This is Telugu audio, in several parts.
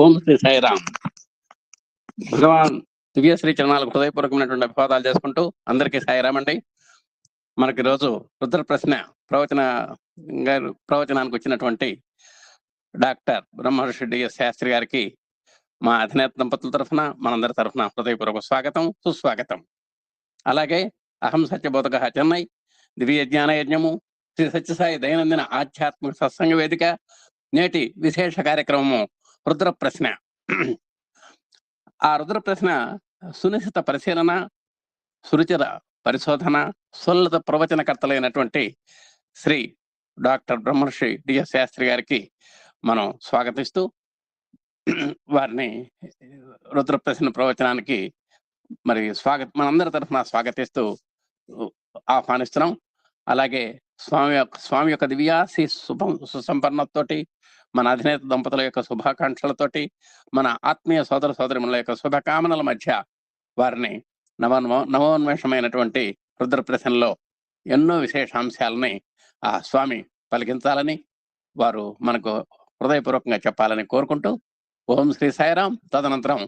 ఓం శ్రీ సాయిరామ్. భగవాన్ దివ్యశ్రీ చరణాలకు హృదయపూర్వకమైనటువంటి అభివాదాలు చేసుకుంటూ అందరికీ సాయిరామ్ అండి. మనకి రోజు రుద్ర ప్రశ్న ప్రవచనానికి వచ్చినటువంటి డాక్టర్ బ్రహ్మర్షి డిఎస్ శాస్త్రి గారికి మా అధినేత దంపతుల తరఫున మనందరి తరఫున హృదయపూర్వక స్వాగతం, సుస్వాగతం. అలాగే అహం సత్యబోధక చెన్నై దివ్య జ్ఞాన యజ్ఞము శ్రీ సత్యసాయి దైనందిన ఆధ్యాత్మిక సత్సంగ వేదిక నేటి విశేష కార్యక్రమము రుద్ర ప్రశ్న. ఆ రుద్ర ప్రశ్న సునిశ్చిత పరిశీలన, సురుచిర పరిశోధన, సులలిత ప్రవచనకర్తలైనటువంటి శ్రీ డాక్టర్ బ్రహ్మర్షి డిఎస్ శాస్త్రి గారికి మనం స్వాగతిస్తూ వారిని రుద్ర ప్రశ్న ప్రవచనానికి మనందరి తరఫున స్వాగతిస్తూ ఆహ్వానిస్తున్నాం. అలాగే స్వామి యొక్క దివ్యాసి సుసంపన్నతోటి, మన అధినేత దంపతుల యొక్క శుభాకాంక్షలతోటి, మన ఆత్మీయ సోదర సోదరిముల యొక్క శుభకామనల మధ్య వారిని నవోన్మేషమైనటువంటి రుద్ర ప్రశ్నలో ఎన్నో విశేషాంశాలని ఆ స్వామి పలికించాలని, వారు మనకు హృదయపూర్వకంగా చెప్పాలని కోరుకుంటూ ఓం శ్రీ సాయిరాం. తదనంతరం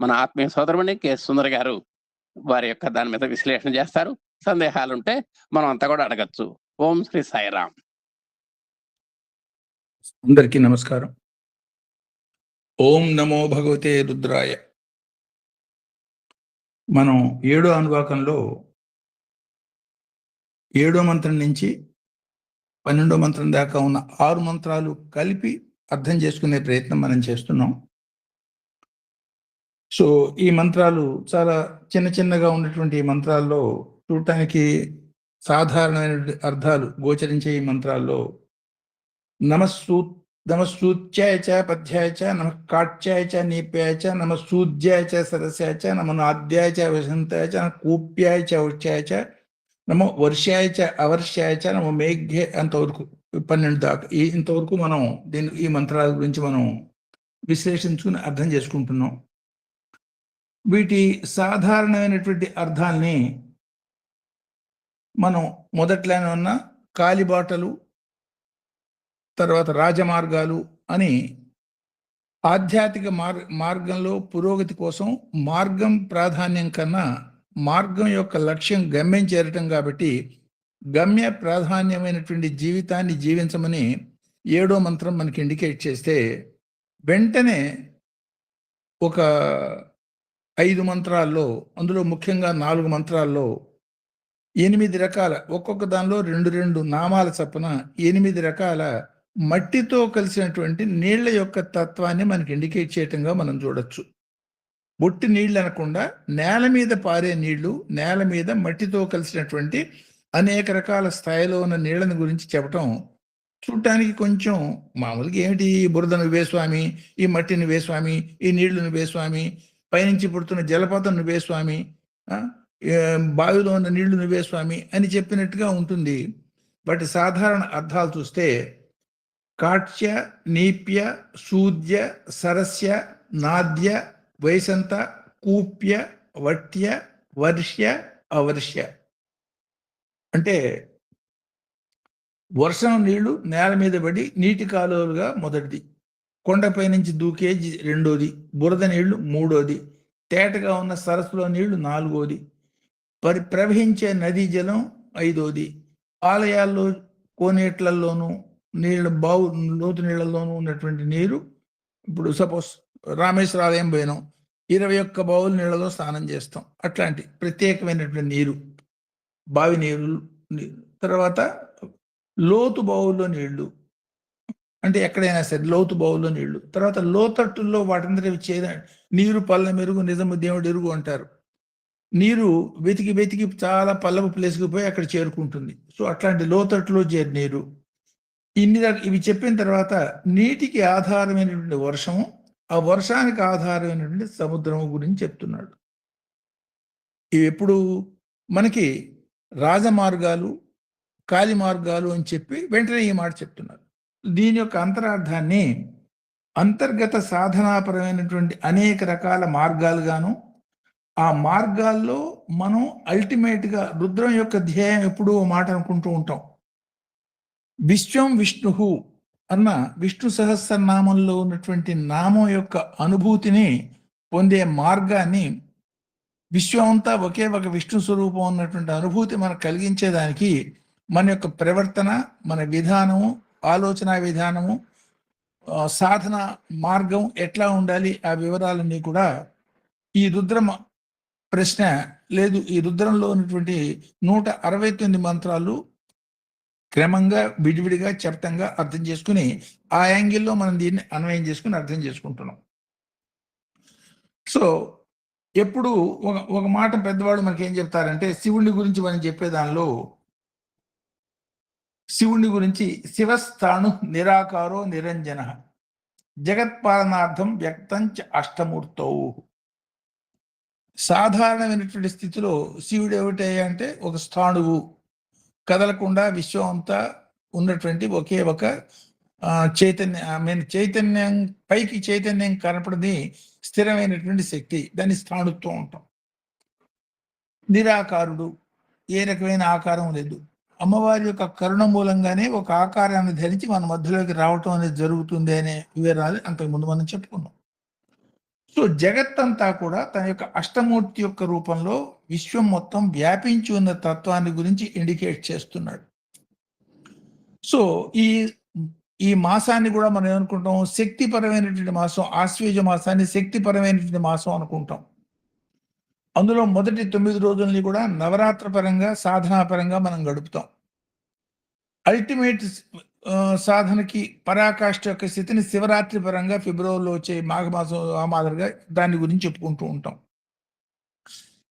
మన ఆత్మీయ సోదరుమణి కె సుందర్ గారు వారి యొక్క దాని మీద విశ్లేషణ చేస్తారు. సందేహాలుంటే మనం అంతా కూడా అడగచ్చు. ఓం శ్రీ సాయిరాం. అందరికీ నమస్కారం. ఓం నమో భగవతే రుద్రాయ. మనం 7వ అనువాకంలో 7వ మంత్రం నుంచి 12వ మంత్రం దాకా ఉన్న 6 మంత్రాలు కలిపి అర్థం చేసుకునే ప్రయత్నం మనం చేస్తున్నాం. సో ఈ మంత్రాలు చాలా చిన్న చిన్నగా ఉన్నటువంటి ఈ మంత్రాల్లో చూడటానికి సాధారణమైన అర్థాలు గోచరించే ఈ మంత్రాల్లో నమస్సూత్యాయ చ పద్యాయ చ నమః కాట్యాయ చ నీప్యాయ చ నమః సూద్యాయ చ సరస్యాయ చ నమో నాద్యాయ చ వసంతాయ చ కూప్యాయ చ ఉచ్యాయ చ నమో వర్షాయ చ అవర్షాయ చ నమో మేఘ్య అంతవరకు 12 దాకా ఇంతవరకు మనం ఈ మంత్రాల గురించి మనం విశ్లేషించుకుని అర్థం చేసుకుంటున్నాం. వీటి సాధారణమైనటువంటి అర్థాల్ని మనం మొదట్లోనే ఉన్న కాలిబాటలు, తర్వాత రాజమార్గాలు అని ఆధ్యాత్మిక మార్గంలో పురోగతి కోసం మార్గం ప్రాధాన్యం కన్నా మార్గం యొక్క లక్ష్యం గమ్యం చేరటం కాబట్టి గమ్య ప్రాధాన్యమైనటువంటి జీవితాన్ని జీవించమని 7వ మంత్రం మనకి ఇండికేట్ చేస్తే, వెంటనే ఒక 5 మంత్రాల్లో, అందులో ముఖ్యంగా 4 మంత్రాల్లో 8 రకాల, ఒక్కొక్క దానిలో 2 నామాల చప్పున 8 రకాల మట్టితో కలిసినటువంటి నీళ్ల యొక్క తత్వాన్ని మనకి ఇండికేట్ చేయటంగా మనం చూడొచ్చు. బొట్టి నీళ్ళు అనకుండా నేల మీద పారే నీళ్లు, నేల మీద మట్టితో కలిసినటువంటి అనేక రకాల స్థాయిలో ఉన్న నీళ్ళని గురించి చెప్పటం చూడటానికి కొంచెం మామూలుగా ఏమిటి, బురద నువ్వే స్వామి, ఈ మట్టి నువ్వే స్వామి, ఈ నీళ్లు నువ్వే స్వామి, పైనుంచి పుడుతున్న జలపాతం నువ్వే స్వామి, బావిలో ఉన్న నీళ్లు నువ్వే స్వామి అని చెప్పినట్టుగా ఉంటుంది. వాటి సాధారణ అర్థాలు చూస్తే కాట్య, నీప్య, సూద్య, సరస్య, నాద్య, వైసంత, కూప్య, వట్య, వర్ష్య, అవర్ష్య. అంటే వర్షం నీళ్లు నేల మీద పడి నీటి కాలువలుగా మొదటిది, కొండపై నుంచి దూకేది 2వది, బురద నీళ్లు 3వది, తేటగా ఉన్న సరస్సులో నీళ్లు 4వది, ప్రవహించే నదీ జలం 5వది, ఆలయాల్లో కోనేట్లలోనూ నీళ్ళ లోతు నీళ్లలోనూ ఉన్నటువంటి నీరు, ఇప్పుడు సపోజ్ రామేశ్వర ఆలయం పోయినాం, 21 బావుల నీళ్లలో స్నానం చేస్తాం, అట్లాంటి ప్రత్యేకమైనటువంటి నీరు, బావి నీరు. తర్వాత లోతు బావుల్లో నీళ్లు, అంటే ఎక్కడైనా సరే లోతు బావుల్లో నీళ్లు. తర్వాత లోతట్టుల్లో వాటందరూ నీరు పల్ల మెరుగు నిజము దేవుడు ఎరుగు అంటారు. నీరు వెతికి వెతికి చాలా పల్లపు ప్లేస్కి పోయి అక్కడ చేరుకుంటుంది. సో అట్లాంటి లోతట్టులో చేరి నీరు. ఇవి చెప్పిన తర్వాత నీటికి ఆధారమైనటువంటి వర్షము, ఆ వర్షానికి ఆధారమైనటువంటి సముద్రము గురించి చెప్తున్నాడు. ఇవి ఎప్పుడు మనకి రాజమార్గాలు, కాలి మార్గాలు అని చెప్పి వెంటనే ఈ మాట చెప్తున్నారు. దీని యొక్క అంతరార్థాన్ని అంతర్గత సాధనాపరమైనటువంటి అనేక రకాల మార్గాలుగాను, ఆ మార్గాల్లో మనం అల్టిమేట్గా రుద్రం యొక్క ధ్యేయం ఎప్పుడూ మాట అనుకుంటూ ఉంటాం. విశ్వం విష్ణు అన్న విష్ణు సహస్రనామంలో ఉన్నటువంటి నామం యొక్క అనుభూతిని పొందే మార్గాన్ని విశ్వం అంతా ఒకే ఒక విష్ణు స్వరూపం ఉన్నటువంటి అనుభూతి మనకు కలిగించేదానికి మన యొక్క ప్రవర్తన, మన విధానము, ఆలోచన విధానము, సాధన మార్గం ఎట్లా ఉండాలి, ఆ వివరాలన్నీ కూడా ఈ రుద్రమ ప్రశ్న లేదు ఈ రుద్రంలో ఉన్నటువంటి 169 మంత్రాలు క్రమంగా విడివిడిగా చెప్తంగా అర్థం చేసుకుని ఆ యాంగిల్లో మనం దీన్ని అన్వయం చేసుకుని అర్థం చేసుకుంటున్నాం. సో ఎప్పుడు ఒక మాట పెద్దవాడు మనకి ఏం చెప్తారంటే, శివుని గురించి మనం చెప్పే దానిలో శివుని గురించి శివస్థాణు నిరాకారో నిరంజన జగత్పాలనార్థం వ్యక్తంచ అష్టమూర్తౌ. సాధారణమైనటువంటి స్థితిలో శివుడు ఏమిటి అంటే ఒక స్థాణువు, కదలకుండా విశ్వం అంతా ఉన్నటువంటి ఒకే ఒక చైతన్యం పైకి చైతన్యం కనపడని స్థిరమైనటువంటి శక్తి, దాన్ని స్థాణుత్వం ఉంటాం. నిరాకారుడు, ఏ రకమైన ఆకారం లేదు. అమ్మవారి యొక్క కరుణ మూలంగానే ఒక ఆకారాన్ని ధరించి మన మధ్యలోకి రావటం అనేది జరుగుతుంది అనే వివరాలు అంతకుముందు మనం చెప్పుకున్నాం. సో జగత్తంతా కూడా తన యొక్క అష్టమూర్తి యొక్క రూపంలో విశ్వం మొత్తం వ్యాపించి ఉన్న తత్వాన్ని గురించి ఇండికేట్ చేస్తున్నాడు. సో ఈ మాసాన్ని కూడా మనం ఏమనుకుంటాం, శక్తిపరమైనటువంటి మాసం, ఆశ్వేజ మాసాన్ని శక్తిపరమైనటువంటి మాసం అనుకుంటాం. అందులో మొదటి 9 రోజుల్ని కూడా నవరాత్ర పరంగా, సాధనా పరంగా మనం గడుపుతాం. అల్టిమేట్ సాధనకి పరాకాష్ఠ యొక్క స్థితిని శివరాత్రి పరంగా ఫిబ్రవరిలో వచ్చే మాఘమాసం ఆ మాదిరిగా దాని గురించి చెప్పుకుంటూ ఉంటాం.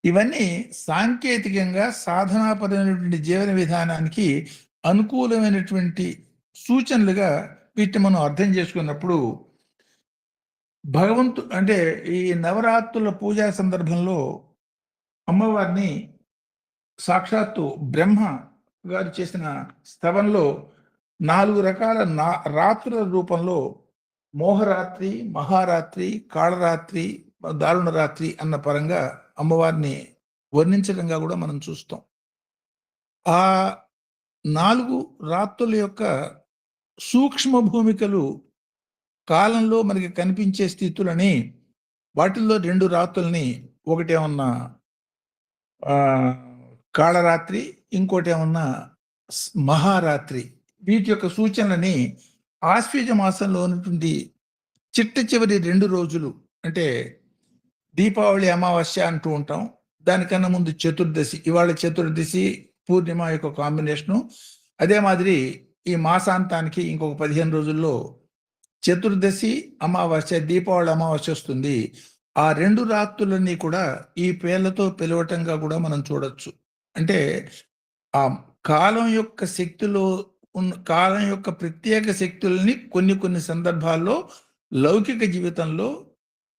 ఇవన్నీ సాంకేతికంగా సాధనాపరమైనటువంటి జీవన విధానానికి అనుకూలమైనటువంటి సూచనలుగా వీటిని మనం అర్థం చేసుకున్నప్పుడు అంటే ఈ నవరాత్రుల పూజా సందర్భంలో అమ్మవారిని సాక్షాత్తు బ్రహ్మ గారు చేసిన స్తవంలో 4 రకాల రాత్రుల రూపంలో మోహరాత్రి, మహారాత్రి, కాళరాత్రి, దారుణ రాత్రి అన్న పరంగా అమ్మవారిని వర్ణించడంగా కూడా మనం చూస్తాం. ఆ 4 రాత్రుల యొక్క సూక్ష్మ భూమికలు కాలంలో మనకి కనిపించే స్థితులని, వాటిల్లో 2 రాత్రుల్ని, ఒకటేమన్నా కాళరాత్రి, ఇంకోటేమన్నా మహారాత్రి, వీటి యొక్క సూచనలని ఆశ్వేజ మాసంలో ఉన్నటువంటి చిట్ట చివరి 2 రోజులు, అంటే దీపావళి అమావాస్య అంటూ ఉంటాం, దానికన్నా ముందు చతుర్దశి, ఇవాళ చతుర్దశి పూర్ణిమ యొక్క కాంబినేషను, అదే మాదిరి ఈ మాసాంతానికి ఇంకొక 15 రోజుల్లో చతుర్దశి అమావాస్య, దీపావళి అమావాస్య వస్తుంది. ఆ 2 రాత్రులన్నీ కూడా ఈ పేర్లతో పిలవటంగా కూడా మనం చూడొచ్చు. అంటే ఆ కాలం యొక్క శక్తిలో కాలం యొక్క ప్రత్యేక శక్తుల్ని కొన్ని సందర్భాల్లో లౌకిక జీవితంలో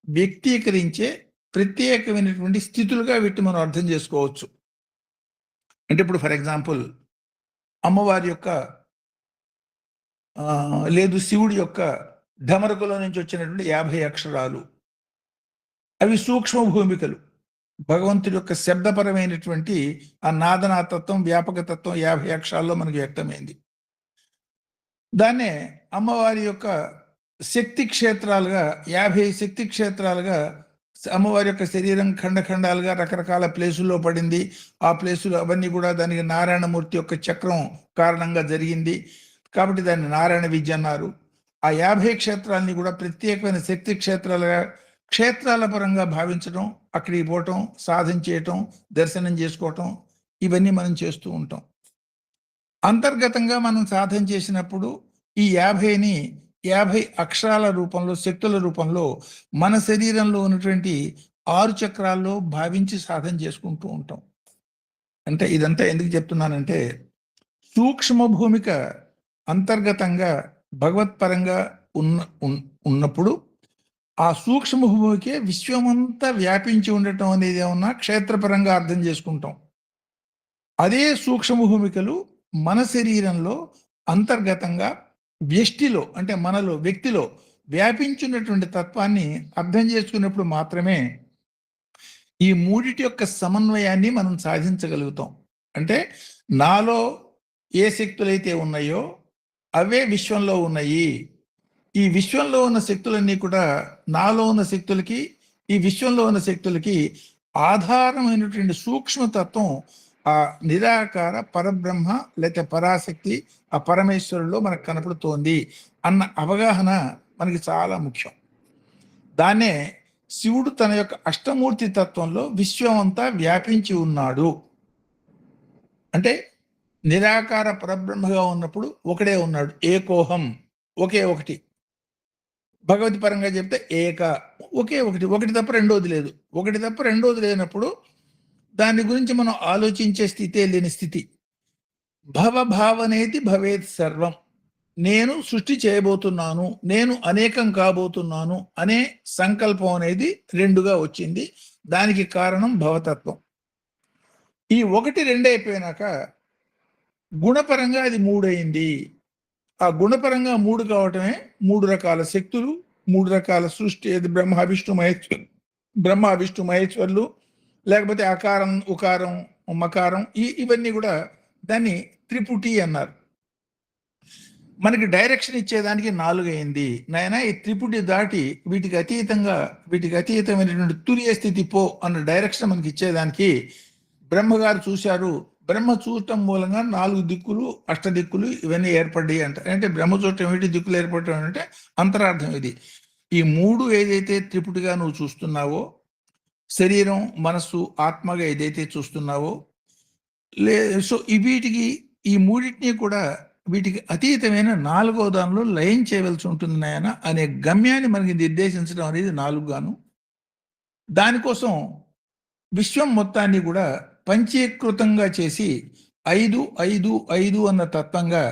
వ్యక్తీకరించే ప్రత్యేకమైనటువంటి స్థితులుగా వీటిని మనం అర్థం చేసుకోవచ్చు. అంటే ఇప్పుడు ఫర్ ఎగ్జాంపుల్ అమ్మవారి యొక్క లేదు శివుడి యొక్క ఢమరకులో నుంచి వచ్చినటువంటి 50 అక్షరాలు, అవి సూక్ష్మ భూమికలు. భగవంతుడి యొక్క శబ్దపరమైనటువంటి ఆ నాదనాతత్వం, వ్యాపకతత్వం 50 అక్షరాల్లో మనకు వ్యక్తమైంది. దాన్నే అమ్మవారి యొక్క శక్తి క్షేత్రాలుగా 50 శక్తి క్షేత్రాలుగా అమ్మవారి యొక్క శరీరం ఖండఖండాలుగా రకరకాల ప్లేసుల్లో పడింది. ఆ ప్లేసులు అవన్నీ కూడా దానికి నారాయణమూర్తి యొక్క చక్రం కారణంగా జరిగింది కాబట్టి దాన్ని నారాయణ విద్య అన్నారు. ఆ 50 క్షేత్రాలని కూడా ప్రత్యేకమైన శక్తి క్షేత్రాలుగా, క్షేత్రాల పరంగా భావించడం, అక్కడికి పోవటం, సాధన చేయటం, దర్శనం చేసుకోవటం, ఇవన్నీ మనం చేస్తూ ఉంటాం. అంతర్గతంగా మనం సాధన చేసినప్పుడు ఈ 50ని 50 అక్షరాల రూపంలో, శక్తుల రూపంలో మన శరీరంలో ఉన్నటువంటి 6 చక్రాల్లో భావించి సాధన చేసుకుంటూ ఉంటాం. అంటే ఇదంతా ఎందుకు చెప్తున్నానంటే, సూక్ష్మ భూమిక అంతర్గతంగా భగవత్పరంగా ఉన్నప్పుడు ఆ సూక్ష్మ భూమికే విశ్వమంతా వ్యాపించి ఉండటం అనేది ఏమన్నా క్షేత్రపరంగా అర్థం చేసుకుంటాం. అదే సూక్ష్మ భూమికలు మన శరీరంలో అంతర్గతంగా వ్యష్టిలో, అంటే మనలో, వ్యక్తిలో వ్యాపించినటువంటి తత్వాన్ని అర్థం చేసుకున్నప్పుడు మాత్రమే ఈ మూడిటి యొక్క సమన్వయాన్ని మనం సాధించగలుగుతాం. అంటే నాలో ఏ శక్తులైతే ఉన్నాయో అవే విశ్వంలో ఉన్నాయి. ఈ విశ్వంలో ఉన్న శక్తులన్నీ కూడా నాలో ఉన్న శక్తులకి, ఈ విశ్వంలో ఉన్న శక్తులకి ఆధారమైనటువంటి సూక్ష్మతత్వం ఆ నిరాకార పరబ్రహ్మ లేకపోతే పరాశక్తి, ఆ పరమేశ్వరులో మనకు కనపడుతోంది అన్న అవగాహన మనకి చాలా ముఖ్యం. దాన్నే శివుడు తన యొక్క అష్టమూర్తి తత్వంలో విశ్వం అంతా వ్యాపించి ఉన్నాడు. అంటే నిరాకార పరబ్రహ్మగా ఉన్నప్పుడు ఒకడే ఉన్నాడు, ఏకోహం, ఒకే ఒకటి. భగవతి పరంగా చెప్తే ఏక, ఒకే ఒకటి, ఒకటి తప్ప రెండోది లేదు. ఒకటి తప్ప రెండోది లేనప్పుడు దాని గురించి మనం ఆలోచించే స్థితే లేని స్థితి. భవభావనేతి భవేత్ సర్వం. నేను సృష్టి చేయబోతున్నాను, నేను అనేకం కాబోతున్నాను అనే సంకల్పం అనేది రెండుగా వచ్చింది. దానికి కారణం భవతత్వం. ఈ ఒకటి రెండైపోయినాక గుణపరంగా అది మూడైంది. ఆ గుణపరంగా మూడు కావటమే మూడు రకాల శక్తులు, మూడు రకాల సృష్టి. అది బ్రహ్మ విష్ణు మహేశ్వరులు, లేకపోతే అకారం ఉకారం మకారం, ఇవన్నీ కూడా దాన్ని త్రిపుటి అన్నారు. మనకి డైరెక్షన్ ఇచ్చేదానికి 4 అయింది నాయన. ఈ త్రిపుటి దాటి వీటికి అతీతమైనటువంటి తురియ స్థితి పో అన్న డైరెక్షన్ మనకి ఇచ్చేదానికి బ్రహ్మగారు చూశారు. బ్రహ్మ చూడటం మూలంగా 4 దిక్కులు, అష్టదిక్కులు ఇవన్నీ ఏర్పడ్డాయి అంటారు. అంటే బ్రహ్మ చూడటం ఏంటి, దిక్కులు ఏర్పడటం అంటే అంతరార్థం ఇది. ఈ 3 ఏదైతే త్రిపుటిగా నువ్వు చూస్తున్నావో, శరీరం మనస్సు ఆత్మగా ఏదైతే చూస్తున్నావో సో వీటికి, ఈ మూడింటిని కూడా వీటికి అతీతమైన 4వ దానిలో లయం చేయవలసి ఉంటుంది నాయన అనే గమ్యాన్ని మనకి నిర్దేశించడం అనేది 4 గాను. దానికోసం విశ్వం మొత్తాన్ని కూడా పంచీకృతంగా చేసి 5 అన్న తత్వంగా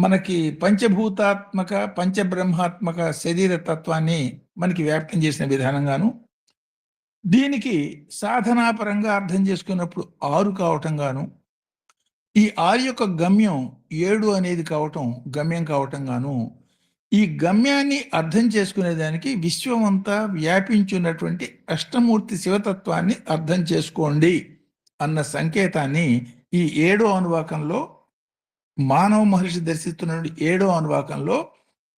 మనకి పంచభూతాత్మక పంచబ్రహ్మాత్మక శరీర తత్వాన్ని మనకి వ్యాప్తం చేసిన విధానంగాను, దీనికి సాధనాపరంగా అర్థం చేసుకున్నప్పుడు 6 కావటం గాను, ఈ 6 యొక్క గమ్యం 7 అనేది గమ్యం కావటం గాను, ఈ గమ్యాన్ని అర్థం చేసుకునేదానికి విశ్వం అంతా వ్యాపించున్నటువంటి అష్టమూర్తి శివతత్వాన్ని అర్థం చేసుకోండి అన్న సంకేతాన్ని ఈ 7వ అనువాకంలో, మానవ మహర్షి దర్శిస్తున్నటువంటి 7వ అనువాకంలో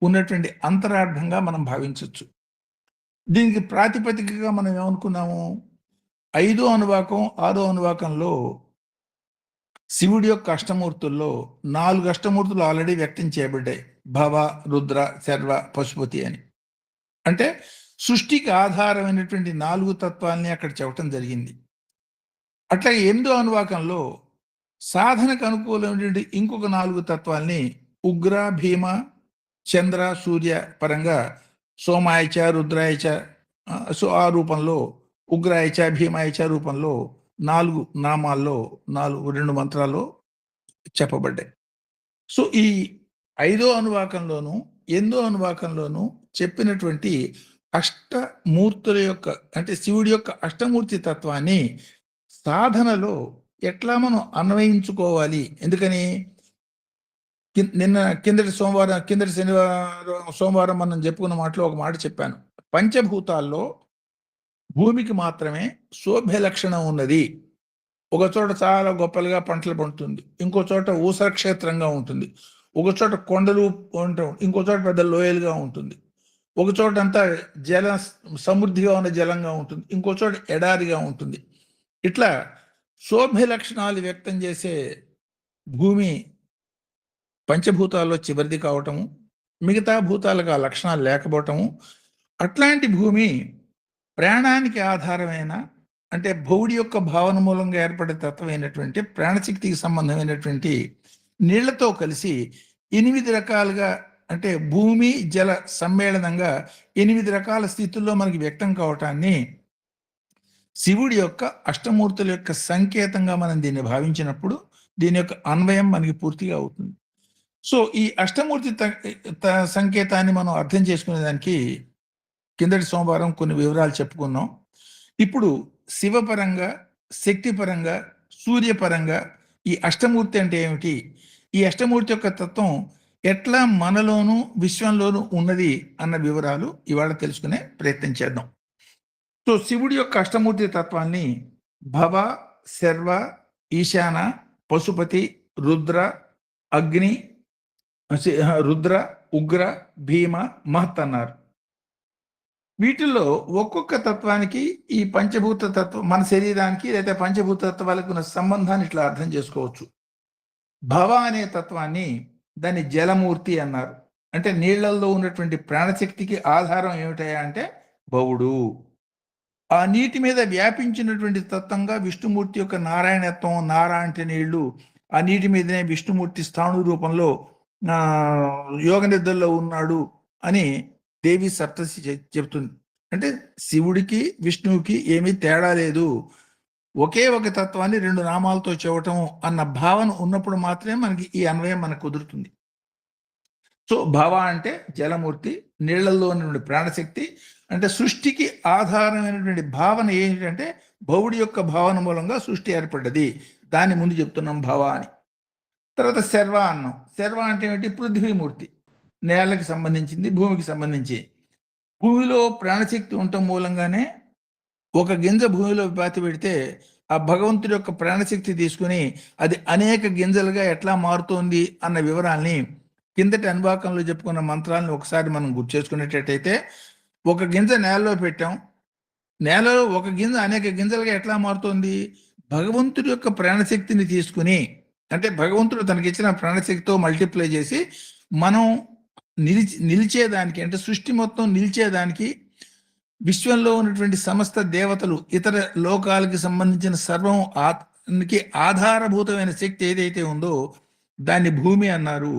ఉన్నటువంటి అంతరార్థంగా మనం భావించవచ్చు. దీనికి ప్రాతిపదికగా మనం ఏమనుకున్నాము, 5వ అనువాకం 6వ అనువాకంలో శివుడి యొక్క అష్టమూర్తుల్లో 4 అష్టమూర్తులు ఆల్రెడీ వ్యక్తం చేయబడ్డాయి. భవ, రుద్ర, శర్వ, పశుపతి అని. అంటే సృష్టికి ఆధారమైనటువంటి 4 తత్వాల్ని అక్కడ చెప్పటం జరిగింది. అట్లాగే 8వ అనువాకంలో సాధనకు అనుకూలమైనటువంటి ఇంకొక 4 తత్వాల్ని ఉగ్ర, భీమ, చంద్ర, సూర్య పరంగా సోమాయచ, రుద్రాయచ, సో ఆ రూపంలో ఉగ్రాయచ, భీమాయచ రూపంలో 4 నామాల్లో 2 మంత్రాల్లో చెప్పబడ్డాయి. సో ఈ 5వ అనువాకంలోను 8వ అనువాకంలోను చెప్పినటువంటి అష్టమూర్తుల యొక్క, అంటే శివుడి యొక్క అష్టమూర్తి తత్వాన్ని సాధనలో ఎట్లా మనం అన్వయించుకోవాలి. ఎందుకని కిందటి సోమవారం మనం చెప్పుకున్న మాటలో ఒక మాట చెప్పాను. పంచభూతాల్లో భూమికి మాత్రమే శోభ్య లక్షణం ఉన్నది. ఒక చోట చాలా గొప్పలుగా పంటలు పండుతుంది, ఇంకో చోట ఊసర క్షేత్రంగా ఉంటుంది, ఒక చోట కొండలు ఉంటాం, ఇంకో చోట పెద్ద లోయలుగా ఉంటుంది, ఒక చోట అంతా సమృద్ధిగా ఉన్న జలంగా ఉంటుంది, ఇంకో చోట ఎడారిగా ఉంటుంది. ఇట్లా శోభ్య లక్షణాలు వ్యక్తం చేసే భూమి పంచభూతాల్లో చివరిది కావటము, మిగతా భూతాలకు ఆ లక్షణాలు లేకపోవటము. అట్లాంటి భూమి ప్రాణానికి ఆధారమైన, అంటే భౌడి యొక్క భావన మూలంగా ఏర్పడే తత్వమైనటువంటి ప్రాణశక్తికి సంబంధమైనటువంటి నీళ్లతో కలిసి 8 రకాలుగా, అంటే భూమి జల సమ్మేళనంగా 8 రకాల స్థితుల్లో మనకి వ్యక్తం కావటాన్ని శివుడి యొక్క అష్టమూర్తుల యొక్క సంకేతంగా మనం దీన్ని భావించినప్పుడు దీని యొక్క అన్వయం మనకి పూర్తిగా అవుతుంది. సో ఈ అష్టమూర్తి సంకేతాన్ని మనం అర్థం చేసుకునేదానికి కిందటి సోమవారం కొన్ని వివరాలు చెప్పుకున్నాం. ఇప్పుడు శివపరంగా, శక్తిపరంగా, సూర్యపరంగా ఈ అష్టమూర్తి అంటే ఏమిటి, ఈ అష్టమూర్తి యొక్క తత్వం ఎట్లా మనలోనూ విశ్వంలోనూ ఉన్నది అన్న వివరాలు ఇవాళ తెలుసుకునే ప్రయత్నం చేద్దాం. సో శివుడి యొక్క అష్టమూర్తి తత్వాన్ని భవ, శర్వ, ఈశాన, పశుపతి, రుద్ర, అగ్ని, రుద్ర, ఉగ్ర, భీమ, మహత్ అన్నారు. వీటిల్లో ఒక్కొక్క తత్వానికి ఈ పంచభూత తత్వం మన శరీరానికి లేదా పంచభూత తత్వాలకు ఉన్న సంబంధాన్ని ఇట్లా అర్థం చేసుకోవచ్చు. భవ అనే తత్వాన్ని దాన్ని జలమూర్తి అన్నారు. అంటే నీళ్లలో ఉన్నటువంటి ప్రాణశక్తికి ఆధారం ఏమిటయా అంటే భవుడు. ఆ నీటి మీద వ్యాపించినటువంటి తత్వంగా విష్ణుమూర్తి యొక్క నారాయణత్వం, నారా అంటే నీళ్లు, ఆ నీటి మీదనే విష్ణుమూర్తి స్థాణు రూపంలో యోగ నిద్రలో ఉన్నాడు అని దేవి సప్తశి చెప్తుంది. అంటే శివుడికి విష్ణువుకి ఏమీ తేడా లేదు, ఒకే ఒక తత్వాన్ని రెండు నామాలతో చెప్పటం అన్న భావన ఉన్నప్పుడు మాత్రమే మనకి ఈ అన్వయం మనకు కుదురుతుంది. సో భవ అంటే జలమూర్తి, నీళ్లలో ఉన్నటువంటి ప్రాణశక్తి. అంటే సృష్టికి ఆధారమైనటువంటి భావన ఏంటంటే భవుడి యొక్క భావన మూలంగా సృష్టి ఏర్పడ్డది. దాన్ని ముందు చెప్తున్నాం భవ అని. తర్వాత శర్వ అన్నాం. శర్వ అంటే ఏమిటి? పృథ్వీమూర్తి, నేలకి సంబంధించింది, భూమికి సంబంధించి. భూమిలో ప్రాణశక్తి ఉండటం మూలంగానే ఒక గింజ భూమిలో పాతి పెడితే ఆ భగవంతుడి యొక్క ప్రాణశక్తి తీసుకుని అది అనేక గింజలుగా ఎట్లా మారుతోంది అన్న వివరాల్ని కిందటి అనుభాకంలో చెప్పుకున్న మంత్రాలను ఒకసారి మనం గుర్తు చేసుకునేటట్టయితే, ఒక గింజ నేలలో పెట్టాం, నేలలో ఒక గింజ అనేక గింజలుగా ఎట్లా మారుతోంది? భగవంతుడి యొక్క ప్రాణశక్తిని తీసుకుని, అంటే భగవంతుడు తనకిచ్చిన ప్రాణశక్తితో మల్టిప్లై చేసి మనం నిలిచేదానికి, అంటే సృష్టి మొత్తం నిలిచేదానికి, విశ్వంలో ఉన్నటువంటి సమస్త దేవతలు, ఇతర లోకాలకి సంబంధించిన సర్వం ఆధారభూతమైన శక్తి ఏదైతే ఉందో దాన్ని భూమి అన్నారు.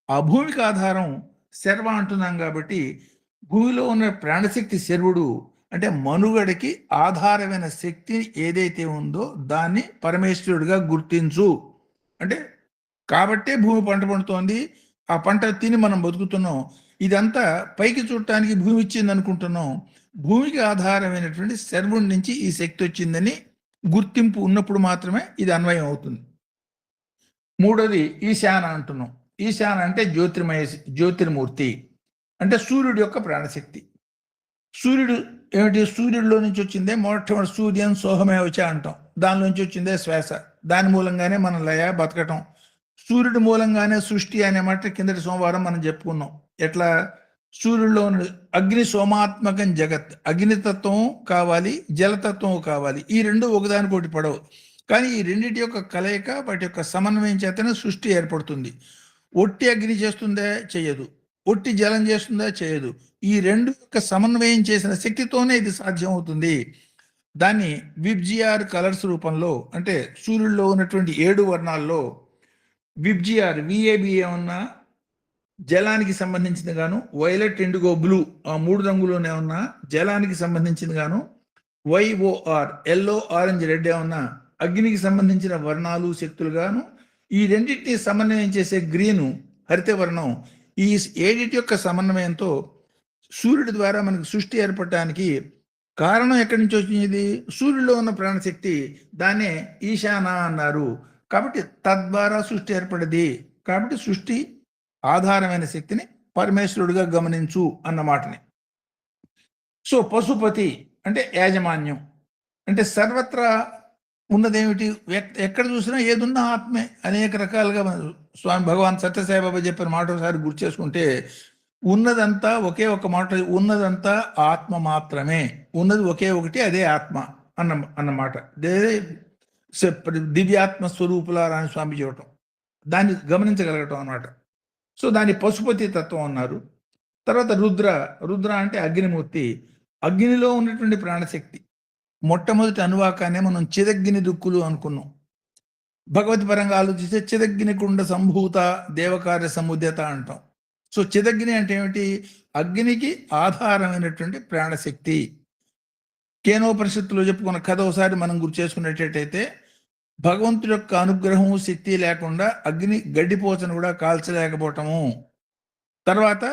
ఆ భూమికి ఆధారం శర్వ అంటున్నాం కాబట్టి భూమిలో ఉన్న ప్రాణశక్తి శర్వుడు. అంటే మనుగడకి ఆధారమైన శక్తి ఏదైతే ఉందో దాన్ని పరమేశ్వరుడిగా గుర్తించు. అంటే కాబట్టే భూమి పంట పండుతోంది, ఆ పంట తిని మనం బతుకుతున్నాం. ఇదంతా పైకి చూడటానికి భూమి ఇచ్చింది అనుకుంటున్నాం. భూమికి ఆధారమైనటువంటి శర్వుడి నుంచి ఈ శక్తి వచ్చిందని గుర్తింపు ఉన్నప్పుడు మాత్రమే ఇది అన్వయం అవుతుంది. మూడోది ఈశాన అంటున్నాం. ఈశాన అంటే జ్యోతిర్మూర్తి, అంటే సూర్యుడి యొక్క ప్రాణశక్తి. సూర్యుడు ఏమిటి? సూర్యుడిలో నుంచి వచ్చిందే మొట్టమొదటి సూర్యన్ సోహమేవచ అంటాం. దానిలోంచి వచ్చిందే శ్వాస, దాని మూలంగానే మనం లయ బతకటం. సూర్యుడి మూలంగానే సృష్టి అనే మాట కిందటి సోమవారం మనం చెప్పుకున్నాం. ఎట్లా? సూర్యుడిలో అగ్ని సోమాత్మకం జగత్, అగ్నితత్వం కావాలి, జలతత్వం కావాలి. ఈ రెండు ఒకదానికోటి పడవు, కానీ ఈ రెండింటి యొక్క కలయిక, వాటి యొక్క సమన్వయం చేతనే సృష్టి ఏర్పడుతుంది. ఒట్టి అగ్ని చేస్తుందా? చేయదు. ఒట్టి జలం చేస్తుందా? చేయదు. ఈ రెండు యొక్క సమన్వయం చేసిన శక్తితోనే ఇది సాధ్యం అవుతుంది. దాన్ని విబ్జిఆర్ కలర్స్ రూపంలో, అంటే సూర్యుడిలో ఉన్నటువంటి 7 వర్ణాల్లో విబ్జిఆర్ విఏబిఏ ఉన్న జలానికి సంబంధించింది గాను, వైలెట్, ఇండిగో, బ్లూ ఆ 3 రంగులోనే ఉన్న జలానికి సంబంధించింది గాను, వైఓఆర్ ఎల్లో, ఆరెంజ్, రెడ్ ఏమన్నా అగ్నికి సంబంధించిన వర్ణాలు శక్తులు గాను, ఈ రెండింటిని సమన్వయం చేసే గ్రీను హరిత వర్ణం. ఈ 7 యొక్క సమన్వయంతో సూర్యుడి ద్వారా మనకు సృష్టి ఏర్పడటానికి కారణం ఎక్కడి నుంచి వచ్చింది? సూర్యుడిలో ఉన్న ప్రాణశక్తి, దాన్నే ఈశాన అన్నారు. కాబట్టి తద్వారా సృష్టి ఏర్పడది. కాబట్టి సృష్టి ఆధారమైన శక్తిని పరమేశ్వరుడిగా గమనించు అన్నమాటని. సో పశుపతి అంటే యాజమాన్యం, అంటే సర్వత్రా ఉన్నదేమిటి? ఎక్కడ చూసినా ఏదున్నా ఆత్మే. అనేక రకాలుగా స్వామి భగవాన్ సత్యసాయిబాబా చెప్పిన మాట ఒకసారి గుర్తు చేసుకుంటే, ఉన్నదంతా ఒకే ఒక మాట, ఉన్నదంతా ఆత్మ మాత్రమే, ఉన్నది ఒకే ఒకటి, అదే ఆత్మ అన్నమాట. దివ్యాత్మ స్వరూపులారా అని స్వామి చెప్పటం, దాన్ని గమనించగలగటం అన్నమాట. సో దాన్ని పశుపతి తత్వం అన్నారు. తర్వాత రుద్ర అంటే అగ్నిమూర్తి, అగ్నిలో ఉన్నటువంటి ప్రాణశక్తి. మొట్టమొదటి అనువాకాన్ని మనం చిదగ్ని దుక్కులు అనుకున్నాం. భగవతి పరంగా ఆలోచిస్తే చిదగ్ని కుండ సంభూత దేవకార్య సముద్యత అంటాం. సో చిదగ్ని అంటే ఏమిటి? అగ్నికి ఆధారమైనటువంటి ప్రాణశక్తి. కేనోపనిషత్తులో చెప్పుకున్న కథ ఒకసారి మనం గుర్తు చేసుకునేటట్టయితే, భగవంతుడి యొక్క అనుగ్రహం శక్తి లేకుండా అగ్ని గడ్డిపోచను కూడా కాల్చలేకపోవటము. తర్వాత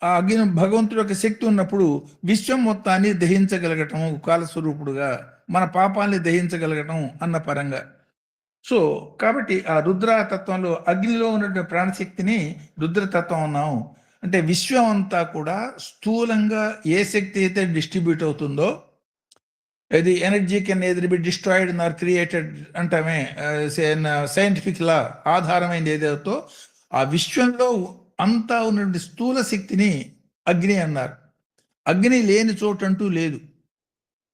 ఆ అగ్ని భగవంతుడి యొక్క శక్తి ఉన్నప్పుడు విశ్వం మొత్తాన్ని దహించగలగటము, కాలస్వరూపుడుగా మన పాపాలని దహించగలగటం అన్న పరంగా. సో కాబట్టి ఆ రుద్రతత్వంలో అగ్నిలో ఉన్నటువంటి ప్రాణశక్తిని రుద్రతత్వం అన్నాము. అంటే విశ్వం అంతా కూడా స్థూలంగా ఏ శక్తి అయితే డిస్ట్రిబ్యూట్ అవుతుందో, ఇది energy can either be destroyed or created అంటామే సైంటిఫిక్ లా, ఆధారమైనది ఏదైతే ఆ విశ్వంలో అంతా ఉన్నటువంటి స్థూల శక్తిని అగ్ని అన్నారు. అగ్ని లేని చోటు అంటూ లేదు.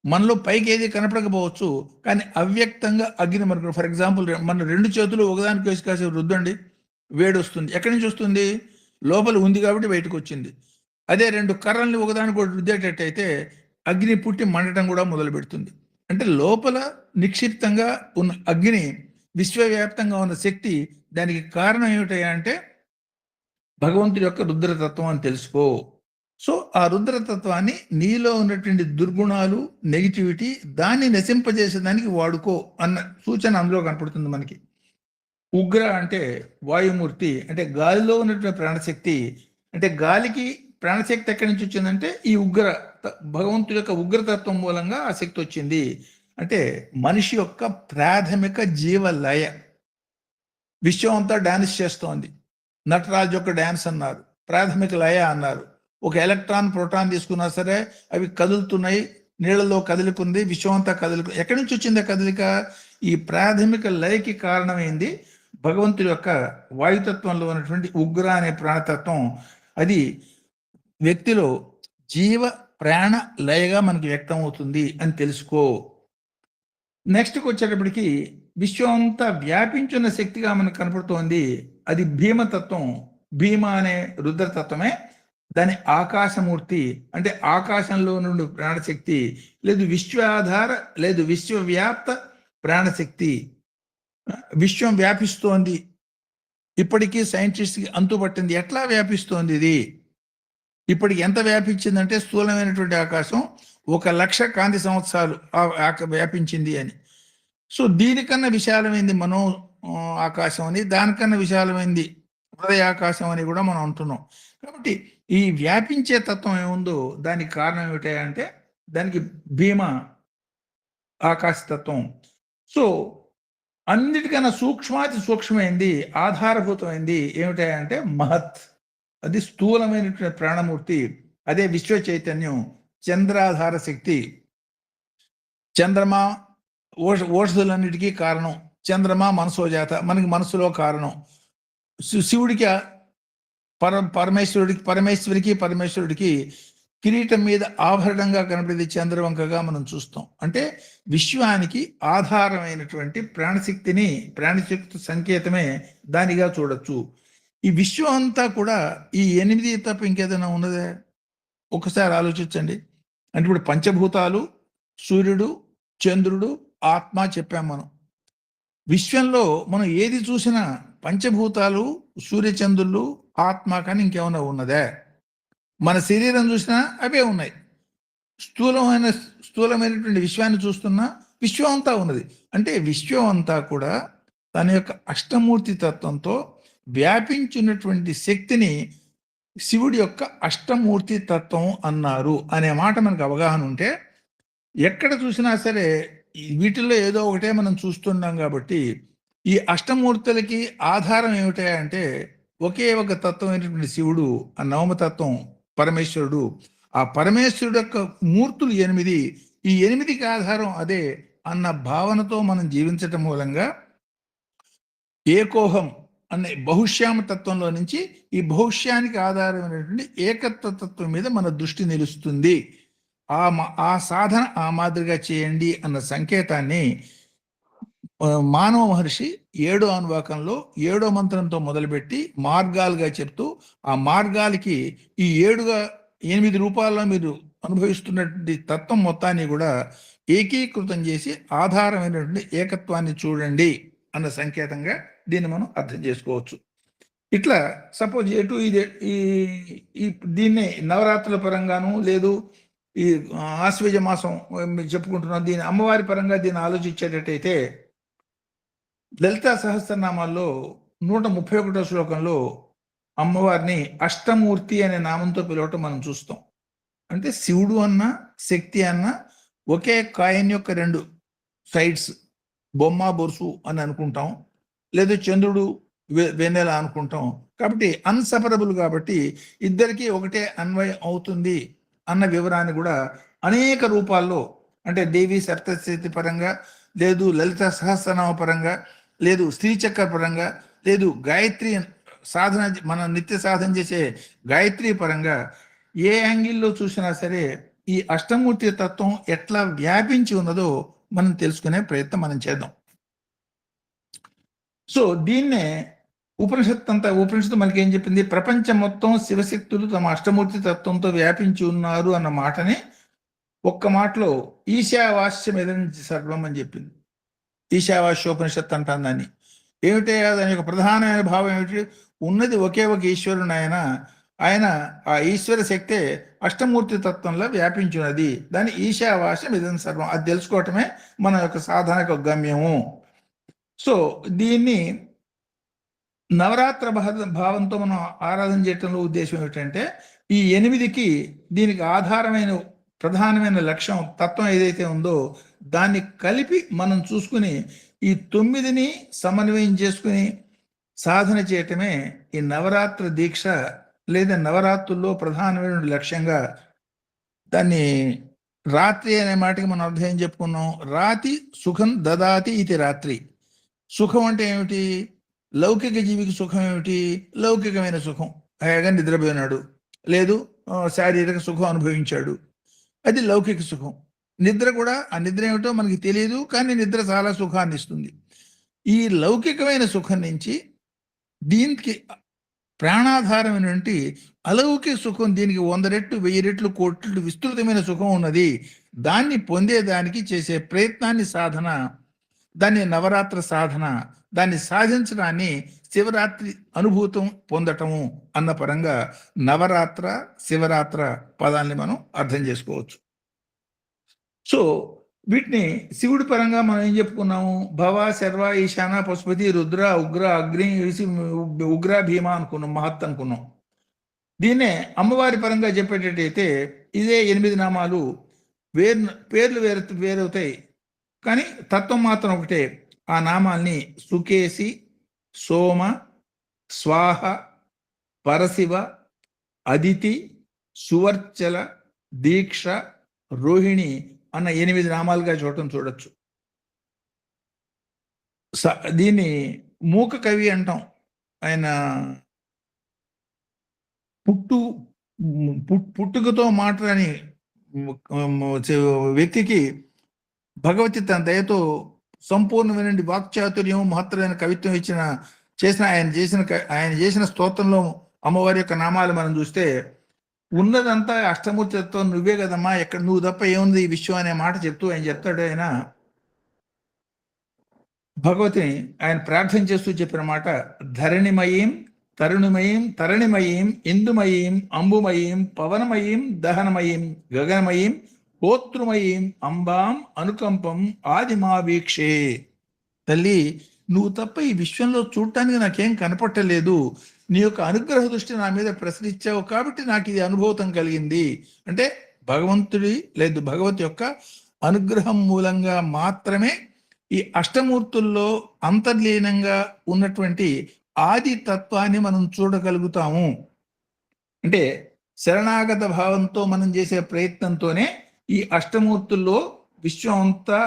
మనలో పైకి ఏది కనపడకపోవచ్చు, కానీ అవ్యక్తంగా అగ్ని మనకు, ఫర్ ఎగ్జాంపుల్ మన 2 చేతులు ఒకదానికి వేసి కాసేపు రుద్దండి, వేడి వస్తుంది. ఎక్కడి నుంచి వస్తుంది? లోపల ఉంది కాబట్టి బయటకు వచ్చింది. అదే 2 కర్రల్ని ఒకదానికి రుద్దేటట్టయితే అగ్ని పుట్టి మండటం కూడా మొదలు పెడుతుంది. అంటే లోపల నిక్షిప్తంగా ఉన్న అగ్ని, విశ్వవ్యాప్తంగా ఉన్న శక్తి, దానికి కారణం ఏమిటయ్యా అంటే భగవంతుడి యొక్క రుద్రతత్వం అని తెలుసుకో. సో ఆ రుద్రతత్వాన్ని నీలో ఉన్నటువంటి దుర్గుణాలు, నెగిటివిటీ, దాన్ని నశింపజేసేదానికి వాడుకో అన్న సూచన అందులో కనపడుతుంది మనకి. ఉగ్ర అంటే వాయుమూర్తి, అంటే గాలిలో ఉన్నటువంటి ప్రాణశక్తి. అంటే గాలికి ప్రాణశక్తి ఎక్కడి నుంచి వచ్చిందంటే ఈ భగవంతుడి యొక్క ఉగ్రతత్వం మూలంగా ఆ శక్తి వచ్చింది. అంటే మనిషి యొక్క ప్రాథమిక జీవలయ. విశ్వం అంతా డాన్స్ చేస్తోంది. నటరాజు యొక్క డాన్స్ అన్నారు, ప్రాథమిక లయ అన్నారు. ఒక ఎలక్ట్రాన్, ప్రోటాన్ తీసుకున్నా సరే అవి కదులుతున్నాయి, నీళ్ళలో కదులుకుంది, విశ్వం అంతా కదులుకు. ఎక్కడి నుంచి వచ్చింది కదలిక? ఈ ప్రాథమిక లయకి కారణమైంది భగవంతుడి యొక్క వాయుతత్వంలో ఉన్నటువంటి ఉగ్ర అనే ప్రాణతత్వం. అది వ్యక్తిలో జీవ ప్రాణ లయగా మనకి వ్యక్తం అవుతుంది అని తెలుసుకో. నెక్స్ట్కి వచ్చేటప్పటికి విశ్వం అంతా వ్యాపించిన శక్తిగా మనకు కనపడుతోంది. అది భీమతత్వం. భీమ అనే రుద్రతత్వమే. దాని ఆకాశమూర్తి అంటే ఆకాశంలో నుండి ప్రాణశక్తి, లేదు విశ్వాధార, లేదు విశ్వవ్యాప్త ప్రాణశక్తి. విశ్వం వ్యాపిస్తోంది. ఇప్పటికీ సైంటిస్ట్కి అంతుపట్టింది ఎట్లా వ్యాపిస్తోంది ఇది. ఇప్పటికి ఎంత వ్యాపించిందంటే స్థూలమైనటువంటి ఆకాశం 1,00,000 కాంతి సంవత్సరాలు వ్యాపించింది అని. సో దీనికన్నా విశాలమైంది మనో ఆకాశం అని, దానికన్నా విశాలమైంది హృదయ ఆకాశం అని కూడా మనం అంటున్నాం. కాబట్టి ఈ వ్యాపించే తత్వం ఏముందో దానికి కారణం ఏమిటంటే దానికి భీమ ఆకాశతత్వం. సో అన్నిటికన్నా సూక్ష్మాతి సూక్ష్మమైంది, ఆధారభూతమైంది ఏమిటంటే మహత్. అది స్థూలమైనటువంటి ప్రాణమూర్తి. అదే విశ్వ చైతన్యం, చంద్రాధార శక్తి. చంద్రమా ఓషధులన్నిటికీ కారణం. చంద్రమా మనసోజాత, మనకి మనసులో కారణం. శివుడికి పరమేశ్వరుడికి కిరీటం మీద ఆభరణంగా కనపడేది చంద్రవంకగా మనం చూస్తాం. అంటే విశ్వానికి ఆధారమైనటువంటి ప్రాణశక్తి సంకేతమే దానిగా చూడొచ్చు. ఈ విశ్వం అంతా కూడా ఈ 8 తప్ప ఇంకేదైనా ఉన్నదే? ఒకసారి ఆలోచించండి. అంటే ఇప్పుడు పంచభూతాలు, సూర్యుడు, చంద్రుడు, ఆత్మ చెప్పాం మనం. విశ్వంలో మనం ఏది చూసినా పంచభూతాలు, సూర్యచంద్రులు, ఆత్మ కానీ ఇంకేమైనా ఉన్నదే? మన శరీరం చూసినా అవే ఉన్నాయి. స్థూలమైనటువంటి విశ్వాన్ని చూస్తున్నా విశ్వం అంతా ఉన్నది. అంటే విశ్వం అంతా కూడా తన యొక్క అష్టమూర్తి తత్వంతో వ్యాపించినటువంటి శక్తిని శివుడి యొక్క అష్టమూర్తి తత్వం అన్నారు అనే మాట మనకు అవగాహన ఉంటే, ఎక్కడ చూసినా సరే వీటిల్లో ఏదో ఒకటే మనం చూస్తున్నాం. కాబట్టి ఈ అష్టమూర్తులకి ఆధారం ఏమిటంటే ఒకే ఒక తత్వం అయినటువంటి శివుడు, ఆ నవమతత్వం పరమేశ్వరుడు. ఆ పరమేశ్వరుడు యొక్క మూర్తులు 8. ఈ 8కి ఆధారం అదే అన్న భావనతో మనం జీవించటం మూలంగా ఏకోహం అనే బహుశ్యామ తత్వంలో నుంచి ఈ బహుశ్యానికి ఆధారమైనటువంటి ఏకత్వ తత్వం మీద మన దృష్టి నిలుస్తుంది. ఆ సాధన ఆ మాదిరిగా చేయండి అన్న సంకేతాన్ని మానవ మహర్షి 7వ అనువాకంలో 7వ మంత్రంతో మొదలుపెట్టి మార్గాలుగా చెప్తూ, ఆ మార్గాలకి ఈ 8 రూపాల్లో మీరు అనుభవిస్తున్నటువంటి తత్వం మొత్తాన్ని కూడా ఏకీకృతం చేసి ఆధారమైనటువంటి ఏకత్వాన్ని చూడండి అన్న సంకేతంగా దీన్ని మనం అర్థం చేసుకోవచ్చు. ఇట్లా సపోజ్ ఎటు ఇది ఈ దీన్నే నవరాత్రుల పరంగాను, లేదు ఈ ఆశ్వజ మాసం చెప్పుకుంటున్నాం, దీని అమ్మవారి పరంగా దీన్ని ఆలోచించేటట్టయితే లలితా సహస్రనామాల్లో 131వ శ్లోకంలో అమ్మవారిని అష్టమూర్తి అనే నామంతో పిలవటం మనం చూస్తాం. అంటే శివుడు అన్న శక్తి అన్న ఒకే కాయిన్ యొక్క 2 సైడ్స్, బొమ్మ బొరుసు అని అనుకుంటాం, లేదా చంద్రుడు వెన్నెల అనుకుంటాం. కాబట్టి అన్సపరబుల్, కాబట్టి ఇద్దరికి ఒకటే అన్వయం అవుతుంది అన్న వివరాన్ని కూడా అనేక రూపాల్లో, అంటే దేవి సప్తశతి పరంగా, లేదు లలిత సహస్రనామ పరంగా, లేదు శ్రీచక్ర పరంగా, లేదు గాయత్రి సాధన మనం నిత్య సాధన చేసే గాయత్రి పరంగా ఏ యాంగిల్లో చూసినా సరే ఈ అష్టమూర్తి తత్వం ఎట్లా వ్యాపించి ఉన్నదో మనం తెలుసుకునే ప్రయత్నం మనం చేద్దాం. సో దీన్నే ఉపనిషత్తు మనకి ఏం చెప్పింది? ప్రపంచం మొత్తం శివశక్తులు తమ అష్టమూర్తి తత్వంతో వ్యాపించి ఉన్నారు అన్న మాటని ఒక్క మాటలో ఈశావాస్యం ఎదురించి సర్వం అని చెప్పింది. ఈశావాస్యోపనిషత్తు అంటాను దాన్ని. ఏమిటే దాని యొక్క ప్రధానమైన భావం ఏమిటి? ఉన్నది ఒకే ఒక ఈశ్వరుడు ఆయన ఆ ఈశ్వర శక్తే అష్టమూర్తి తత్వంలో వ్యాపించున్నది. దాని ఈశావాస్యం ఇదని సర్వం. అది తెలుసుకోవటమే మన యొక్క సాధనకు గమ్యము. సో దీన్ని నవరాత్ర భావంతో మనం ఆరాధన చేయటంలో ఉద్దేశం ఏమిటంటే ఈ 8కి దీనికి ఆధారమైన ప్రధానమైన లక్ష్యం తత్వం ఏదైతే ఉందో దాన్ని కలిపి మనం చూసుకుని ఈ 9ని సమన్వయం చేసుకుని సాధన చేయటమే ఈ నవరాత్ర దీక్ష లేదా నవరాత్రుల్లో ప్రధానమైన లక్ష్యంగా. దాన్ని రాత్రి అనే మాటకి మనం అర్థం ఏం చెప్పుకున్నాం? రాతి సుఖం దదాతి ఇది రాత్రి. సుఖం అంటే ఏమిటి? లౌకిక జీవికి సుఖం ఏమిటి? లౌకికమైన సుఖం, హాయిగా నిద్రపోయినాడు, లేదు శారీరక సుఖం అనుభవించాడు, అది లౌకిక సుఖం. నిద్ర కూడా, ఆ నిద్ర ఏమిటో మనకి తెలియదు, కానీ నిద్ర చాలా సుఖాన్ని ఇస్తుంది. ఈ లౌకికమైన సుఖం నుంచి దీనికి ప్రాణాధారమైనటువంటి అలౌకిక సుఖం, దీనికి 100 రెట్లు 1000 రెట్లు కోట్లు విస్తృతమైన సుఖం ఉన్నది. దాన్ని పొందేదానికి చేసే ప్రయత్నాన్ని సాధన, దాన్ని నవరాత్ర సాధన, దాన్ని సాధించడాన్ని శివరాత్రి అనుభూతం పొందటము అన్న పరంగా నవరాత్ర శివరాత్ర పదాన్ని మనం అర్థం చేసుకోవచ్చు. సో వీటిని శివుడి పరంగా మనం ఏం చెప్పుకున్నాము? భవ శర్వ ఈశాన పశుపతి రుద్ర ఉగ్ర అగ్ని ఉగ్ర భీమ అనుకున్నాం, మహత్ అనుకున్నాం. దీన్నే అమ్మవారి పరంగా చెప్పేటట్టయితే ఇదే 8 నామాలు, పేర్లు వేరవుతాయి కానీ తత్వం మాత్రం ఒకటే. ఆ నామాల్ని సుకేసి, సోమ, స్వాహ, పరశివ, అదితి, సువర్చల, దీక్ష, రోహిణి అన్న 8 నామాలుగా చూడొచ్చు. దీన్ని మూక కవి అంటాం. ఆయన పుట్టుకతో మాట్లాడని వ్యక్తికి భగవతి తన దయతో సంపూర్ణమైన వాక్చాతుర్యం, మహత్తరమైన కవిత్వం ఆయన చేసిన స్తోత్రంలో అమ్మవారి యొక్క నామాలు మనం చూస్తే ఉన్నదంతా అష్టమూర్తితో నువ్వే కదమ్మా, ఎక్కడ నువ్వు తప్ప ఏముంది ఈ విశ్వం అనే మాట చెప్తూ ఆయన చెప్తాడు. ఆయన భగవతిని ఆయన ప్రార్థన చేస్తూ చెప్పిన మాట, ధరణిమయీం తరుణిమయీం తరణిమయీం ఇందుమయీం అంబుమయీం పవనమయీం దహనమయీం గగనమయీం హోతృమయీం అంబాం అనుకంపం ఆదిమా వీక్షే. తల్లి, నువ్వు తప్ప ఈ విశ్వంలో చూడటానికి నాకేం కనపట్టలేదు. నీ యొక్క అనుగ్రహ దృష్టి నా మీద ప్రసరించావు కాబట్టి నాకు ఇది అనుభూతం కలిగింది. అంటే భగవంతుడి లేదు భగవతి యొక్క అనుగ్రహం మూలంగా మాత్రమే ఈ అష్టమూర్తుల్లో అంతర్లీనంగా ఉన్నటువంటి ఆది తత్వాన్ని మనం చూడగలుగుతాము. అంటే శరణాగత భావంతో మనం చేసే ప్రయత్నంతోనే ఈ అష్టమూర్తుల్లో విశ్వం అంతా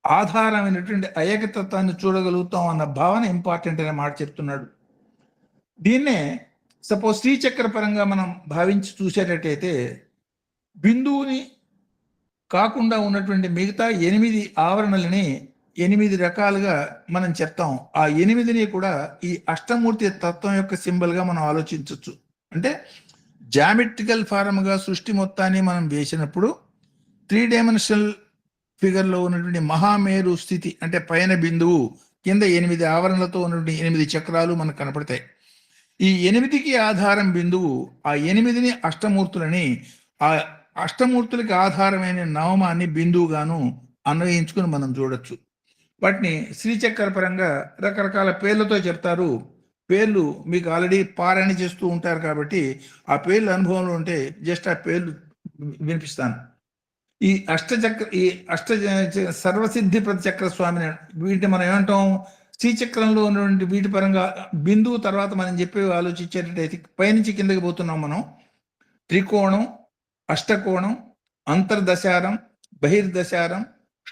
ఆధారమైనటువంటి ఏకతత్వాన్ని చూడగలుగుతాం అన్న భావన ఇంపార్టెంట్ అనే మాట చెప్తున్నాడు. దీన్నే సపోజ్ శ్రీచక్ర పరంగా మనం భావించి చూసేటట్టయితే బిందువుని కాకుండా ఉన్నటువంటి మిగతా 8 ఆవరణలని 8 రకాలుగా మనం చెప్తాం. ఆ 8ని కూడా ఈ అష్టమూర్తి తత్వం యొక్క సింబల్గా మనం ఆలోచించవచ్చు. అంటే జామెట్రికల్ ఫారంగా సృష్టి మొత్తాన్ని మనం వేసినప్పుడు 3 డైమెన్షనల్ ఫిగర్లో ఉన్నటువంటి మహామేరు స్థితి, అంటే పైన బిందువు, కింద 8 ఆవరణలతో ఉన్నటువంటి 8 చక్రాలు మనకు కనపడతాయి. ఈ 8కి ఆధారం బిందువు. ఆ 8ని అష్టమూర్తులని, ఆ అష్టమూర్తులకి ఆధారమైన నవమాన్ని బిందువుగాను అన్వయించుకుని మనం చూడొచ్చు. వాటిని శ్రీచక్ర పరంగా రకరకాల పేర్లతో చెప్తారు. పేర్లు మీకు ఆల్రెడీ పారాయణ చేస్తూ ఉంటారు కాబట్టి ఆ పేర్లు అనుభవంలో ఉంటే జస్ట్ ఆ పేర్లు వినిపిస్తాను. ఈ సర్వసిద్ధి ప్రతిచక్ర స్వామిని, వీటిని మనం ఏమంటాం? శ్రీచక్రంలో ఉన్నటువంటి వీటి పరంగా బిందువు తర్వాత మనం చెప్పే ఆలోచించేటట్టయితే పైనుంచి కిందకి పోతున్నాం మనం. త్రికోణం, అష్టకోణం, అంతర్దశారం, బహిర్దశారం,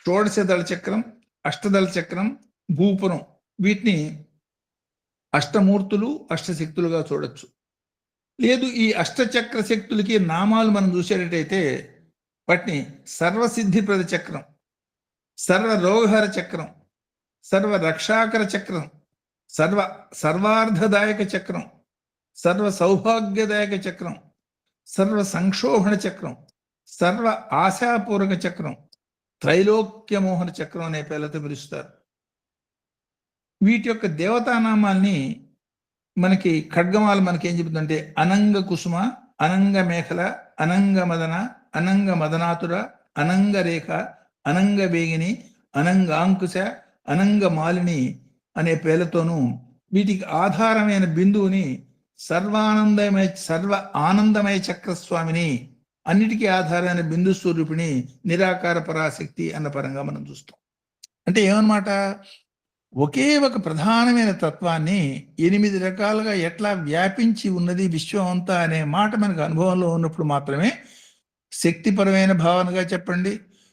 షోడశ దళ చక్రం, అష్టదళ చక్రం, భూపురం, వీటిని అష్టమూర్తులు అష్టశక్తులుగా చూడొచ్చు. లేదు ఈ అష్టచక్ర శక్తులకి నామాలు మనం చూసేటట్టయితే వాటిని సర్వసిద్ధిప్రద చక్రం, సర్వరోగహర చక్రం, సర్వ రక్షాకర చక్రం, సర్వార్థదాయక చక్రం, సర్వ సౌభాగ్యదాయక చక్రం, సర్వ సంక్షోభణ చక్రం, సర్వ ఆశాపూర్వక చక్రం, త్రైలోక్యమోహన చక్రం అనే పేర్లతో పిలుస్తారు. వీటి యొక్క దేవతానామాల్ని మనకి ఖడ్గమాల మనకి ఏం చెబుతుందంటే అనంగ కుసుమ, అనంగ మేఖల, అనంగ మదన, అనంగ మదనాతుర, అనంగ రేఖ, అనంగ వేగిని, అనంగాంకుశ, అనంగ మాలిని అనే పేర్లతోనూ వీటికి ఆధారమైన బిందువుని సర్వ ఆనందమయ చక్రస్వామిని, అన్నిటికీ ఆధారమైన బిందు స్వరూపిణి, నిరాకార పరాశక్తి అన్న పరంగా మనం చూస్తాం. అంటే ఏమన్నమాట, ఒకే ఒక ప్రధానమైన తత్వాన్ని 8 రకాలుగా ఎట్లా వ్యాపించి ఉన్నది విశ్వం అంతా అనే మాట మనకు అనుభవంలో ఉన్నప్పుడు మాత్రమే శక్తిపరమైన భావనగా చెప్పండి,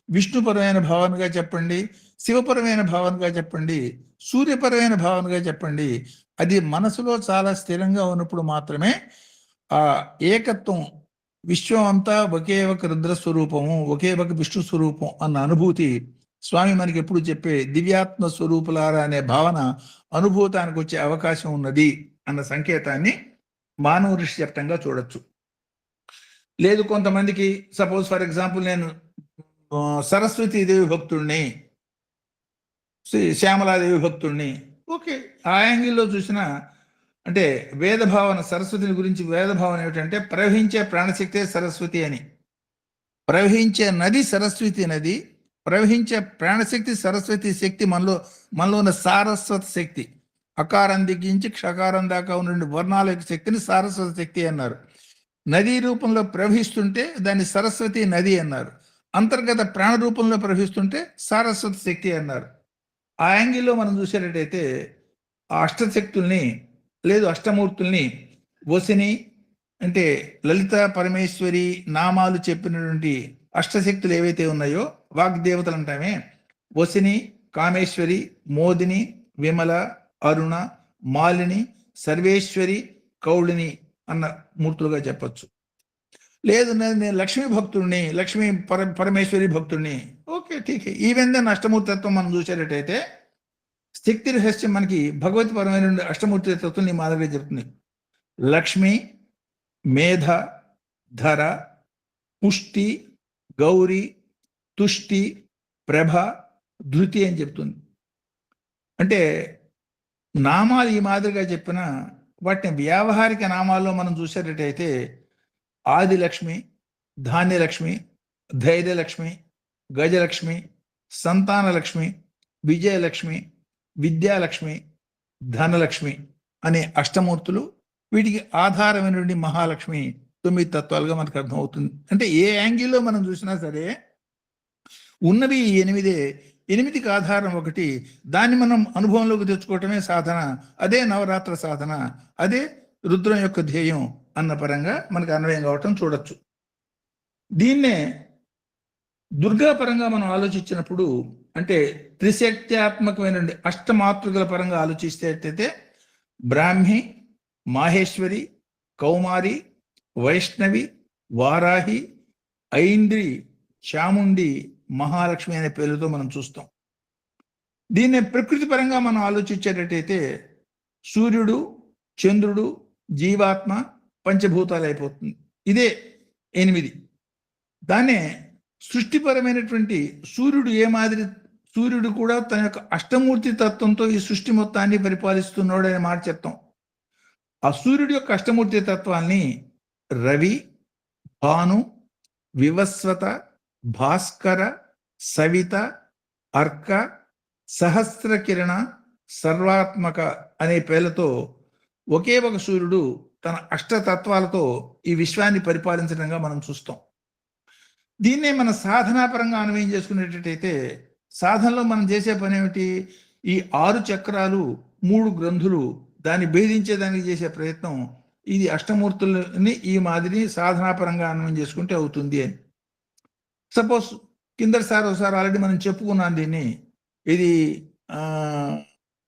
విష్ణుపరమైన భావనగా చెప్పండి, శివపరమైన భావనగా చెప్పండి, సూర్యపరమైన భావనగా చెప్పండి, అది మనసులో చాలా స్థిరంగా ఉన్నప్పుడు మాత్రమే ఆ ఏకత్వం, విశ్వం అంతా ఒకే ఒక రుద్ర స్వరూపము, ఒకే ఒక విష్ణు స్వరూపం అన్న అనుభూతి స్వామి మనకి ఎప్పుడు చెప్పే దివ్యాత్మ స్వరూపులారా అనే భావన అనుభూతానికి వచ్చే అవకాశం ఉన్నది అన్న సంకేతాన్ని మానవ ఋష్యప్తంగా చూడొచ్చు. లేదు కొంతమందికి సపోజ్ ఫర్ ఎగ్జాంపుల్ నేను సరస్వతీదేవి భక్తుడిని, శ్యామలాదేవి భక్తుడిని, ఓకే, ఆ యాంగిల్లో చూసినా అంటే వేదభావన, సరస్వతిని గురించి వేదభావన ఏమిటంటే ప్రవహించే ప్రాణశక్తే సరస్వతి అని. ప్రవహించే నది సరస్వతి నది, ప్రవహించే ప్రాణశక్తి సరస్వతి శక్తి, మనలో ఉన్న సారస్వత శక్తి. అకారం దిగించి క్షకారం దాకా ఉన్న వర్ణాల యొక్క శక్తిని సారస్వత శక్తి అన్నారు. నదీ రూపంలో ప్రవహిస్తుంటే దాన్ని సరస్వతి నది అన్నారు. అంతర్గత ప్రాణ రూపంలో ప్రవహిస్తుంటే సారస్వత శక్తి అన్నారు. ఆ యాంగిల్లో మనం చూసేటట్టయితే ఆ అష్టశక్తుల్ని లేదు అష్టమూర్తుల్ని వసిని అంటే లలిత పరమేశ్వరి నామాలు చెప్పినటువంటి అష్టశక్తులు ఏవైతే ఉన్నాయో వాగ్దేవతలు అంటామే, వసిని, కామేశ్వరి, మోదిని, విమల, అరుణ, మాలిని, సర్వేశ్వరి, కౌళిని అన్న మూర్తులుగా చెప్పచ్చు. లేదు నేను లక్ష్మీ భక్తుడిని, లక్ష్మీ పరమేశ్వరి భక్తుడిని, ఓకే ఠీకే. ఈవెన్ దెన్ అష్టమూర్తిత్వం మనం చూసేటట్టయితే శక్తి రహస్యం మనకి భగవతి పరమైన అష్టమూర్తి తత్వం ఈ మాదిరిగా చెప్తుంది. లక్ష్మి, మేధ, ధర, పుష్టి, గౌరి, తుష్టి, ప్రభ, ధృతి అని చెప్తుంది. అంటే నామాలు ఈ మాదిరిగా చెప్పిన వాటిని వ్యావహారిక నామాల్లో మనం చూసేటట్టయితే ఆదిలక్ష్మి, ధాన్యలక్ష్మి, ధైర్యలక్ష్మి, గజలక్ష్మి, సంతానలక్ష్మి, విజయలక్ష్మి, విద్యాలక్ష్మి, ధనలక్ష్మి అనే అష్టమూర్తులు, వీటికి ఆధారమైనటువంటి మహాలక్ష్మి 9 తత్వాలుగా మనకు అర్థమవుతుంది. అంటే ఏ యాంగిల్లో మనం చూసినా సరే ఉన్నవి 8, 8కి ఆధారం ఒకటి. దాన్ని మనం అనుభవంలోకి తెచ్చుకోవటమే సాధన, అదే నవరాత్ర సాధన, అదే రుద్రం యొక్క ధ్యేయం అన్న పరంగా మనకు అన్వయం కావటం చూడొచ్చు. దీన్నే దుర్గా పరంగా మనం ఆలోచించినప్పుడు అంటే త్రిశక్త్యాత్మకమైన అష్టమాతృకల పరంగా ఆలోచిస్తేటైతే బ్రాహ్మి, మాహేశ్వరి, కౌమారి, వైష్ణవి, వారాహి, ఐంద్రి, చాముండి, మహాలక్ష్మి అనే పేర్లతో మనం చూస్తాం. దీన్నే ప్రకృతి పరంగా మనం ఆలోచించేటట్టయితే సూర్యుడు, చంద్రుడు, జీవాత్మ, పంచభూతాలు అయిపోతుంది. ఇదే 8. దాన్నే సృష్టిపరమైనటువంటి సూర్యుడు ఏ మాదిరి, సూర్యుడు కూడా తన యొక్క అష్టమూర్తి తత్వంతో ఈ సృష్టి మొత్తాన్ని పరిపాలిస్తున్నాడు అనే మాట చెప్తాం. ఆ సూర్యుడి యొక్క అష్టమూర్తి తత్వాన్ని రవి, భాను, వివస్వత, భాస్కర, సవిత, అర్క, సహస్ర కిరణ, సర్వాత్మక అనే పేర్లతో ఒకే ఒక సూర్యుడు తన అష్టతత్వాలతో ఈ విశ్వాన్ని పరిపాలించడంగా మనం చూస్తాం. దీన్నే మన సాధనాపరంగా అన్వయం చేసుకునేటట్టయితే సాధనలో మనం చేసే పని ఏమిటి, ఈ 6 చక్రాలు, 3 గ్రంథులు, దాన్ని భేదించేదానికి చేసే ప్రయత్నం, ఇది అష్టమూర్తులని ఈ మాదిరి సాధనాపరంగా అన్వయం చేసుకుంటే అవుతుంది అని. సపోజ్ ఒకసారి ఆల్రెడీ మనం చెప్పుకున్నాం దీన్ని. ఇది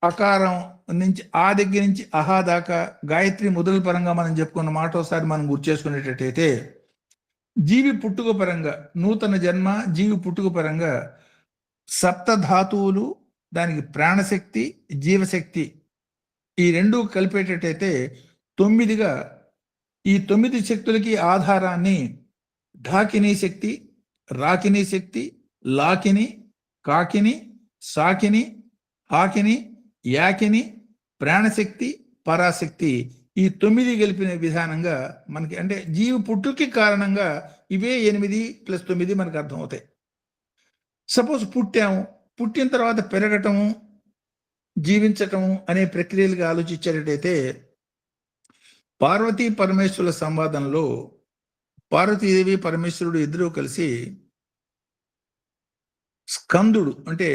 అకారం నుంచి ఆ దగ్గర నుంచి అహా దాకా గాయత్రి మొదలు పరంగా మనం చెప్పుకున్న మాట ఒకసారి మనం గుర్తు చేసుకునేటట్టయితే, జీవి పుట్టుక పరంగా నూతన జన్మ, జీవి పుట్టుక పరంగా సప్త ధాతువులు, దానికి ప్రాణశక్తి, జీవశక్తి ఈ రెండు కలిపేటట్టయితే 9గా ఈ 9 శక్తులకి ఆధారాన్ని ఢాకినీ శక్తి, రాకినీ శక్తి, లాకిని, కాకిని, సాకిని, హాకిని, యాకిని, ప్రాణశక్తి, పరాశక్తి ఈ 9 కలిపిన విధానంగా మనకి, అంటే జీవి పుట్టుకి కారణంగా ఇవే 8 + 9 మనకు అర్థమవుతాయి. సపోజ్ పుట్టాము, పుట్టిన తర్వాత పెరగటము, జీవించటము అనే ప్రక్రియలుగా ఆలోచించేటట్టయితే, పార్వతీ పరమేశ్వరుల సంవాదంలో పార్వతీదేవి పరమేశ్వరుడు ఇద్దరూ కలిసి స్కందుడు అంటే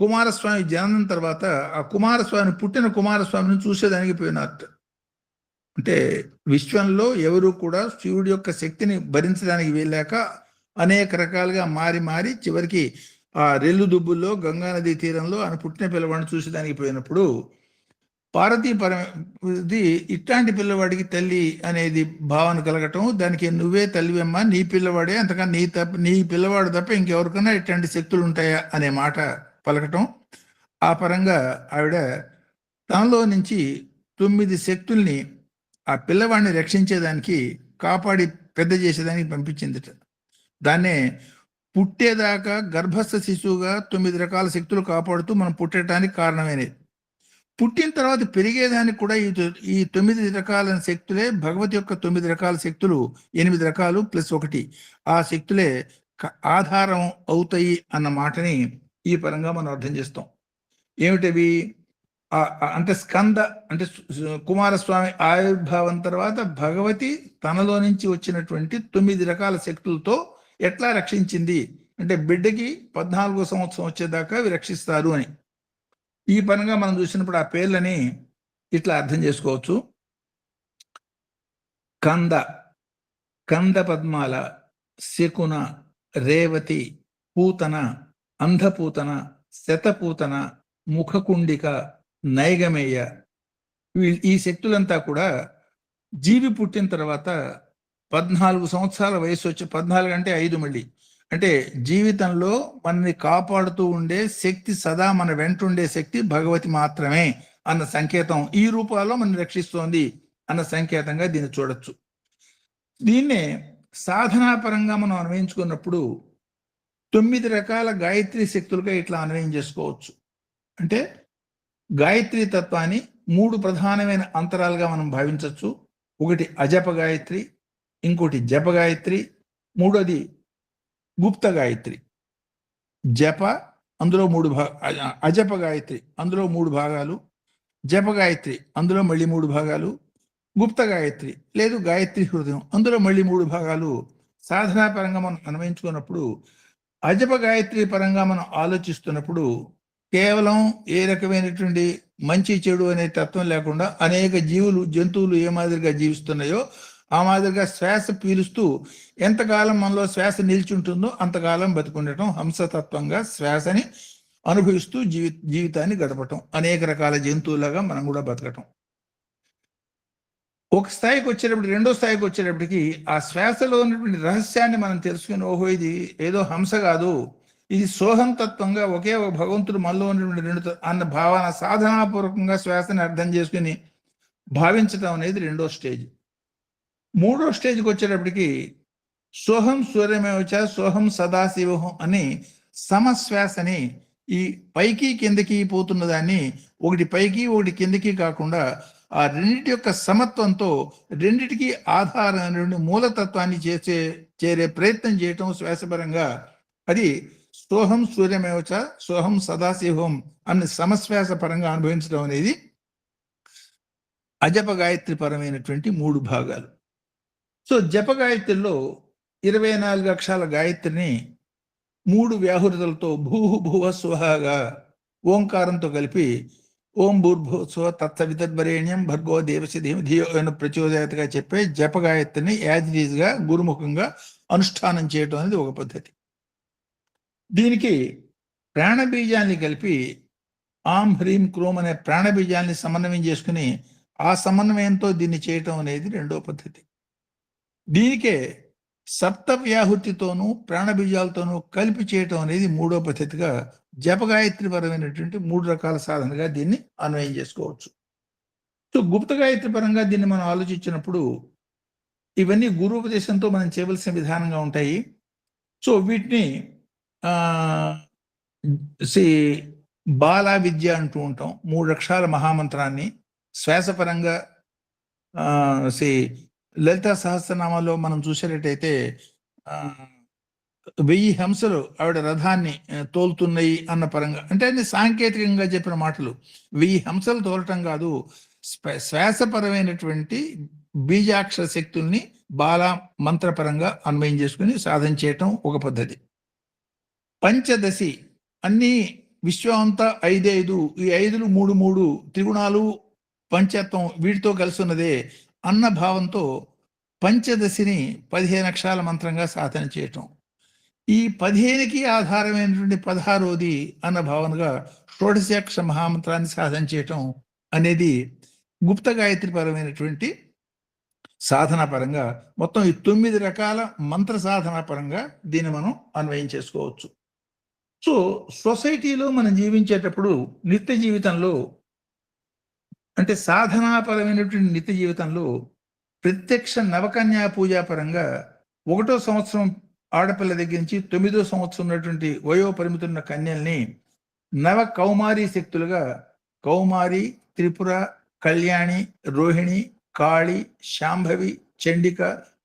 కుమారస్వామి జననం తర్వాత ఆ కుమారస్వామి పుట్టిన కుమారస్వామిని చూసేదానికి పోయినారట. అంటే విశ్వంలో ఎవరు కూడా శివుడి యొక్క శక్తిని భరించడానికి వెళ్ళాక అనేక రకాలుగా మారి మారి చివరికి ఆ రెల్లు దుబ్బుల్లో గంగానది తీరంలో ఆయన పుట్టిన పిల్లవాడిని చూసేదానికి పోయినప్పుడు పార్వతీ పరమది ఇట్లాంటి పిల్లవాడికి తల్లి అనేది భావన కలగటం, దానికి నువ్వే తల్లివమ్మా, నీ పిల్లవాడే, అంతకన్నా నీ పిల్లవాడు తప్ప ఇంకెవరికైనా ఇట్లాంటి శక్తులు ఉంటాయా అనే మాట పలకటం. ఆ పరంగా ఆవిడ తనలో నుంచి 9 శక్తుల్ని ఆ పిల్లవాడిని రక్షించేదానికి, కాపాడి పెద్ద చేసేదానికి పంపించిందిట. దాన్నే పుట్టేదాకా గర్భస్థ శిశువుగా 9 రకాల శక్తులు కాపాడుతూ మనం పుట్టడానికి కారణమైనది. పుట్టిన తర్వాత పెరిగేదానికి కూడా ఈ 9 రకాల శక్తులే భగవతి యొక్క 9 రకాల శక్తులు, 8 రకాలు +1 ఆ శక్తులే ఆధారం అవుతాయి అన్న మాటని ఈ పరంగా మనం అర్థం చేస్తాం. ఏమిటవి? అంటే స్కంద అంటే కుమారస్వామి ఆవిర్భావం తర్వాత భగవతి తనలో నుంచి వచ్చినటువంటి 9 రకాల శక్తులతో ఎట్లా రక్షించింది అంటే, బిడ్డకి 14వ సంవత్సరం వచ్చేదాకా అవి రక్షిస్తారు అని. ఈ పరంగా మనం చూసినప్పుడు ఆ పేర్లని ఇట్లా అర్థం చేసుకోవచ్చు. కంద, కంద పద్మాల, శకున, రేవతి, పూతన, అంధపూతన, శతపూతన, ముఖకుండిక, నైగమేయ ఈ శక్తులంతా కూడా జీవి పుట్టిన తర్వాత 14 సంవత్సరాల వయసు వచ్చి, 14 అంటే 5 మళ్ళీ, అంటే జీవితంలో మనని కాపాడుతూ ఉండే శక్తి, సదా మన వెంట ఉండే శక్తి భగవతి మాత్రమే అన్న సంకేతం, ఈ రూపాల్లో మనం రక్షిస్తోంది అన్న సంకేతంగా దీన్ని చూడొచ్చు. దీన్నే సాధనాపరంగా మనం అన్వయించుకున్నప్పుడు 9 రకాల గాయత్రి శక్తులుగా ఇట్లా అన్వయం చేసుకోవచ్చు. అంటే గాయత్రి తత్వాన్ని 3 ప్రధానమైన అంతరాలుగా మనం భావించవచ్చు. ఒకటి అజప గాయత్రి, ఇంకోటి జప గాయత్రి, మూడోది గుప్త గాయత్రి. జప అందులో 3 అజప గాయత్రి అందులో 3 భాగాలు, జప గాయత్రి అందులో మళ్ళీ 3 భాగాలు, గుప్త గాయత్రి లేదు గాయత్రి హృదయం అందులో మళ్ళీ 3 భాగాలు. సాధనా పరంగా మనం అన్వయించుకున్నప్పుడు, అజప గాయత్రి పరంగా మనం ఆలోచిస్తున్నప్పుడు కేవలం ఏ రకమైనటువంటి మంచి చెడు అనే తత్వం లేకుండా అనేక జీవులు, జంతువులు ఏ మాదిరిగా జీవిస్తున్నాయో ఆ మాదిరిగా శ్వాస పీలుస్తూ ఎంతకాలం మనలో శ్వాస నిలిచి ఉంటుందో అంతకాలం బతుకుండటం, హంసతత్వంగా శ్వాసని అనుభవిస్తూ జీవితాన్ని గడపటం, అనేక రకాల జంతువులాగా మనం కూడా బతకటం. ఒక స్థాయికి వచ్చేటప్పుడు, రెండో స్థాయికి వచ్చేటప్పటికి ఆ శ్వాసలో ఉన్నటువంటి రహస్యాన్ని మనం తెలుసుకుని, ఓహో ఇది ఏదో హంస కాదు, ఇది సోహం తత్వంగా ఒకే ఒక భగవంతుడు మనలో ఉన్నటువంటి 2 అన్న భావన సాధనాపూర్వకంగా శ్వాసని అర్థం చేసుకుని భావించటం అనేది రెండో స్టేజ్. మూడో స్టేజ్కి వచ్చేటప్పటికి సోహం సూర్యమేవచ సోహం సదాశివోహం అని సమశ్వాసని, ఈ పైకి కిందకి పోతున్న దాన్ని ఒకటి పైకి ఒకటి కిందకి కాకుండా ఆ రెండింటి యొక్క సమత్వంతో రెండిటికి ఆధారమైన మూలతత్వాన్ని చేరే ప్రయత్నం చేయటం శ్వాసపరంగా, అది సోహం సూర్యమేవచ సోహం సదాశివం అన్న సమశ్వాస పరంగా అనుభవించడం అనేది అజప గాయత్రి పరమైనటువంటి 3 భాగాలు. సో జప గాయత్రిలో 24 అక్షరాల గాయత్రిని 3 వ్యాహృతులతో భూభువ స్వహగా ఓంకారంతో కలిపి ఓం భూర్భువ తత్సవితద్వరేణ్యం భర్గో దేవసి ధీమధియో అని ప్రచోదయతగా చెప్పే జప గాయత్రిని యాజ్ ఇట్ ఈజ్ గా గురుముఖంగా అనుష్ఠానం చేయటం అనేది ఒక పద్ధతి. దీనికి ప్రాణబీజాన్ని కలిపి ఆం హ్రీం క్రోమ్ అనే ప్రాణబీజాల్ని సమన్వయం చేసుకుని ఆ సమన్వయంతో దీన్ని చేయటం అనేది రెండో పద్ధతి. దీనికే సప్త వ్యాహుతితోనూ ప్రాణబీజాలతోనూ కలిపి చేయటం అనేది మూడో పద్ధతిగా జపగాయత్రి పరమైనటువంటి 3 రకాల సాధనగా దీన్ని అన్వయం చేసుకోవచ్చు. సో గుప్త గాయత్రి పరంగా దీన్ని మనం ఆలోచించినప్పుడు ఇవన్నీ గురూపదేశంతో మనం చేయవలసిన విధానంగా ఉంటాయి. సో వీటిని ఆ బాలా విద్య అంటూ ఉంటాం. 3 అక్షరాల మహామంత్రాన్ని శ్వాసపరంగా లలితా సహస్రనామాలో మనం చూసేటట్టయితే 1000 హంసలు ఆవిడ రథాన్ని తోలుతున్నాయి అన్న పరంగా, అంటే అన్ని సాంకేతికంగా చెప్పిన మాటలు. 1000 హంసలు తోలటం కాదు, శ్వాసపరమైనటువంటి బీజాక్షర శక్తుల్ని బాలా మంత్రపరంగా అన్వయం చేసుకుని సాధన చేయటం ఒక పద్ధతి. పంచదశి అన్ని విశ్వం అంతా 5 ఈ 5లు 3 త్రిగుణాలు పంచత్వం వీటితో కలిసి ఉన్నదే అన్న భావంతో పంచదశిని 15 అక్షరాల మంత్రంగా సాధన చేయటం. ఈ 15కి ఆధారమైనటువంటి 16వది అన్న భావనగా షోడశాక్షర మహామంత్రాన్ని సాధన చేయటం అనేది గుప్త గాయత్రి పరమైనటువంటి సాధన పరంగా మొత్తం ఈ 9 రకాల మంత్ర సాధన పరంగా దీన్ని మనం అన్వయం చేసుకోవచ్చు. సో సొసైటీలో మనం జీవించేటప్పుడు నిత్య జీవితంలో, అంటే సాధనాపరమైనటువంటి నిత్య జీవితంలో ప్రత్యక్ష నవకన్యా పూజా పరంగా 1వ సంవత్సరం ఆడపిల్ల దగ్గర నుంచి 9వ సంవత్సరం ఉన్నటువంటి వయో పరిమితున్న కన్యల్ని నవ కౌమారి శక్తులుగా కౌమారి, త్రిపుర, కళ్యాణి, రోహిణి, కాళి, శాంభవి, చండిక,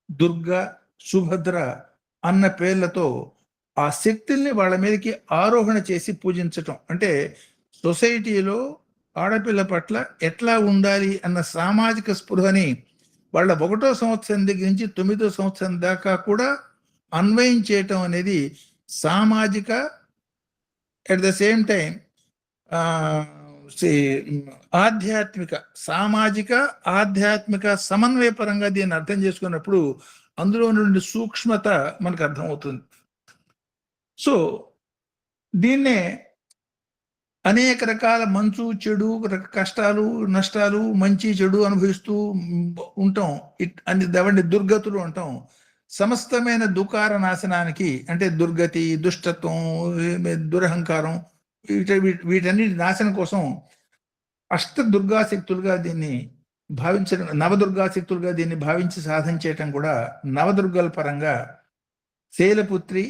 దుర్గ, సుభద్ర అన్న పేర్లతో ఆ శక్తుల్ని వాళ్ళ మీదకి ఆరోహణ చేసి పూజించటం. అంటే సొసైటీలో ఆడపిల్ల పట్ల ఎట్లా ఉండాలి అన్న సామాజిక స్పృహని వాళ్ళ 1వ సంవత్సరం దగ్గర నుంచి 9వ సంవత్సరం దాకా కూడా అన్వయం చేయటం అనేది సామాజిక, అట్ ద సేమ్ టైం ఆధ్యాత్మిక, సామాజిక ఆధ్యాత్మిక సమన్వయపరంగా దీన్ని అర్థం చేసుకున్నప్పుడు అందులో నుండి సూక్ష్మత మనకు అర్థమవుతుంది. సో దీన్నే అనేక రకాల మంచు చెడు, కష్టాలు నష్టాలు, మంచి చెడు అనుభవిస్తూ ఉంటాం. అన్ని దవండి దుర్గతులు అంటాం. సమస్తమైన దుకార నాశనానికి, అంటే దుర్గతి, దుష్టత్వం, దురహంకారం, వీటన్నిటి నాశనం కోసం అష్ట దుర్గాశక్తులుగా దీన్ని భావించడం, నవదుర్గాశక్తులుగా దీన్ని భావించి సాధన చేయటం కూడా నవదుర్గల పరంగా శైలపుత్రి,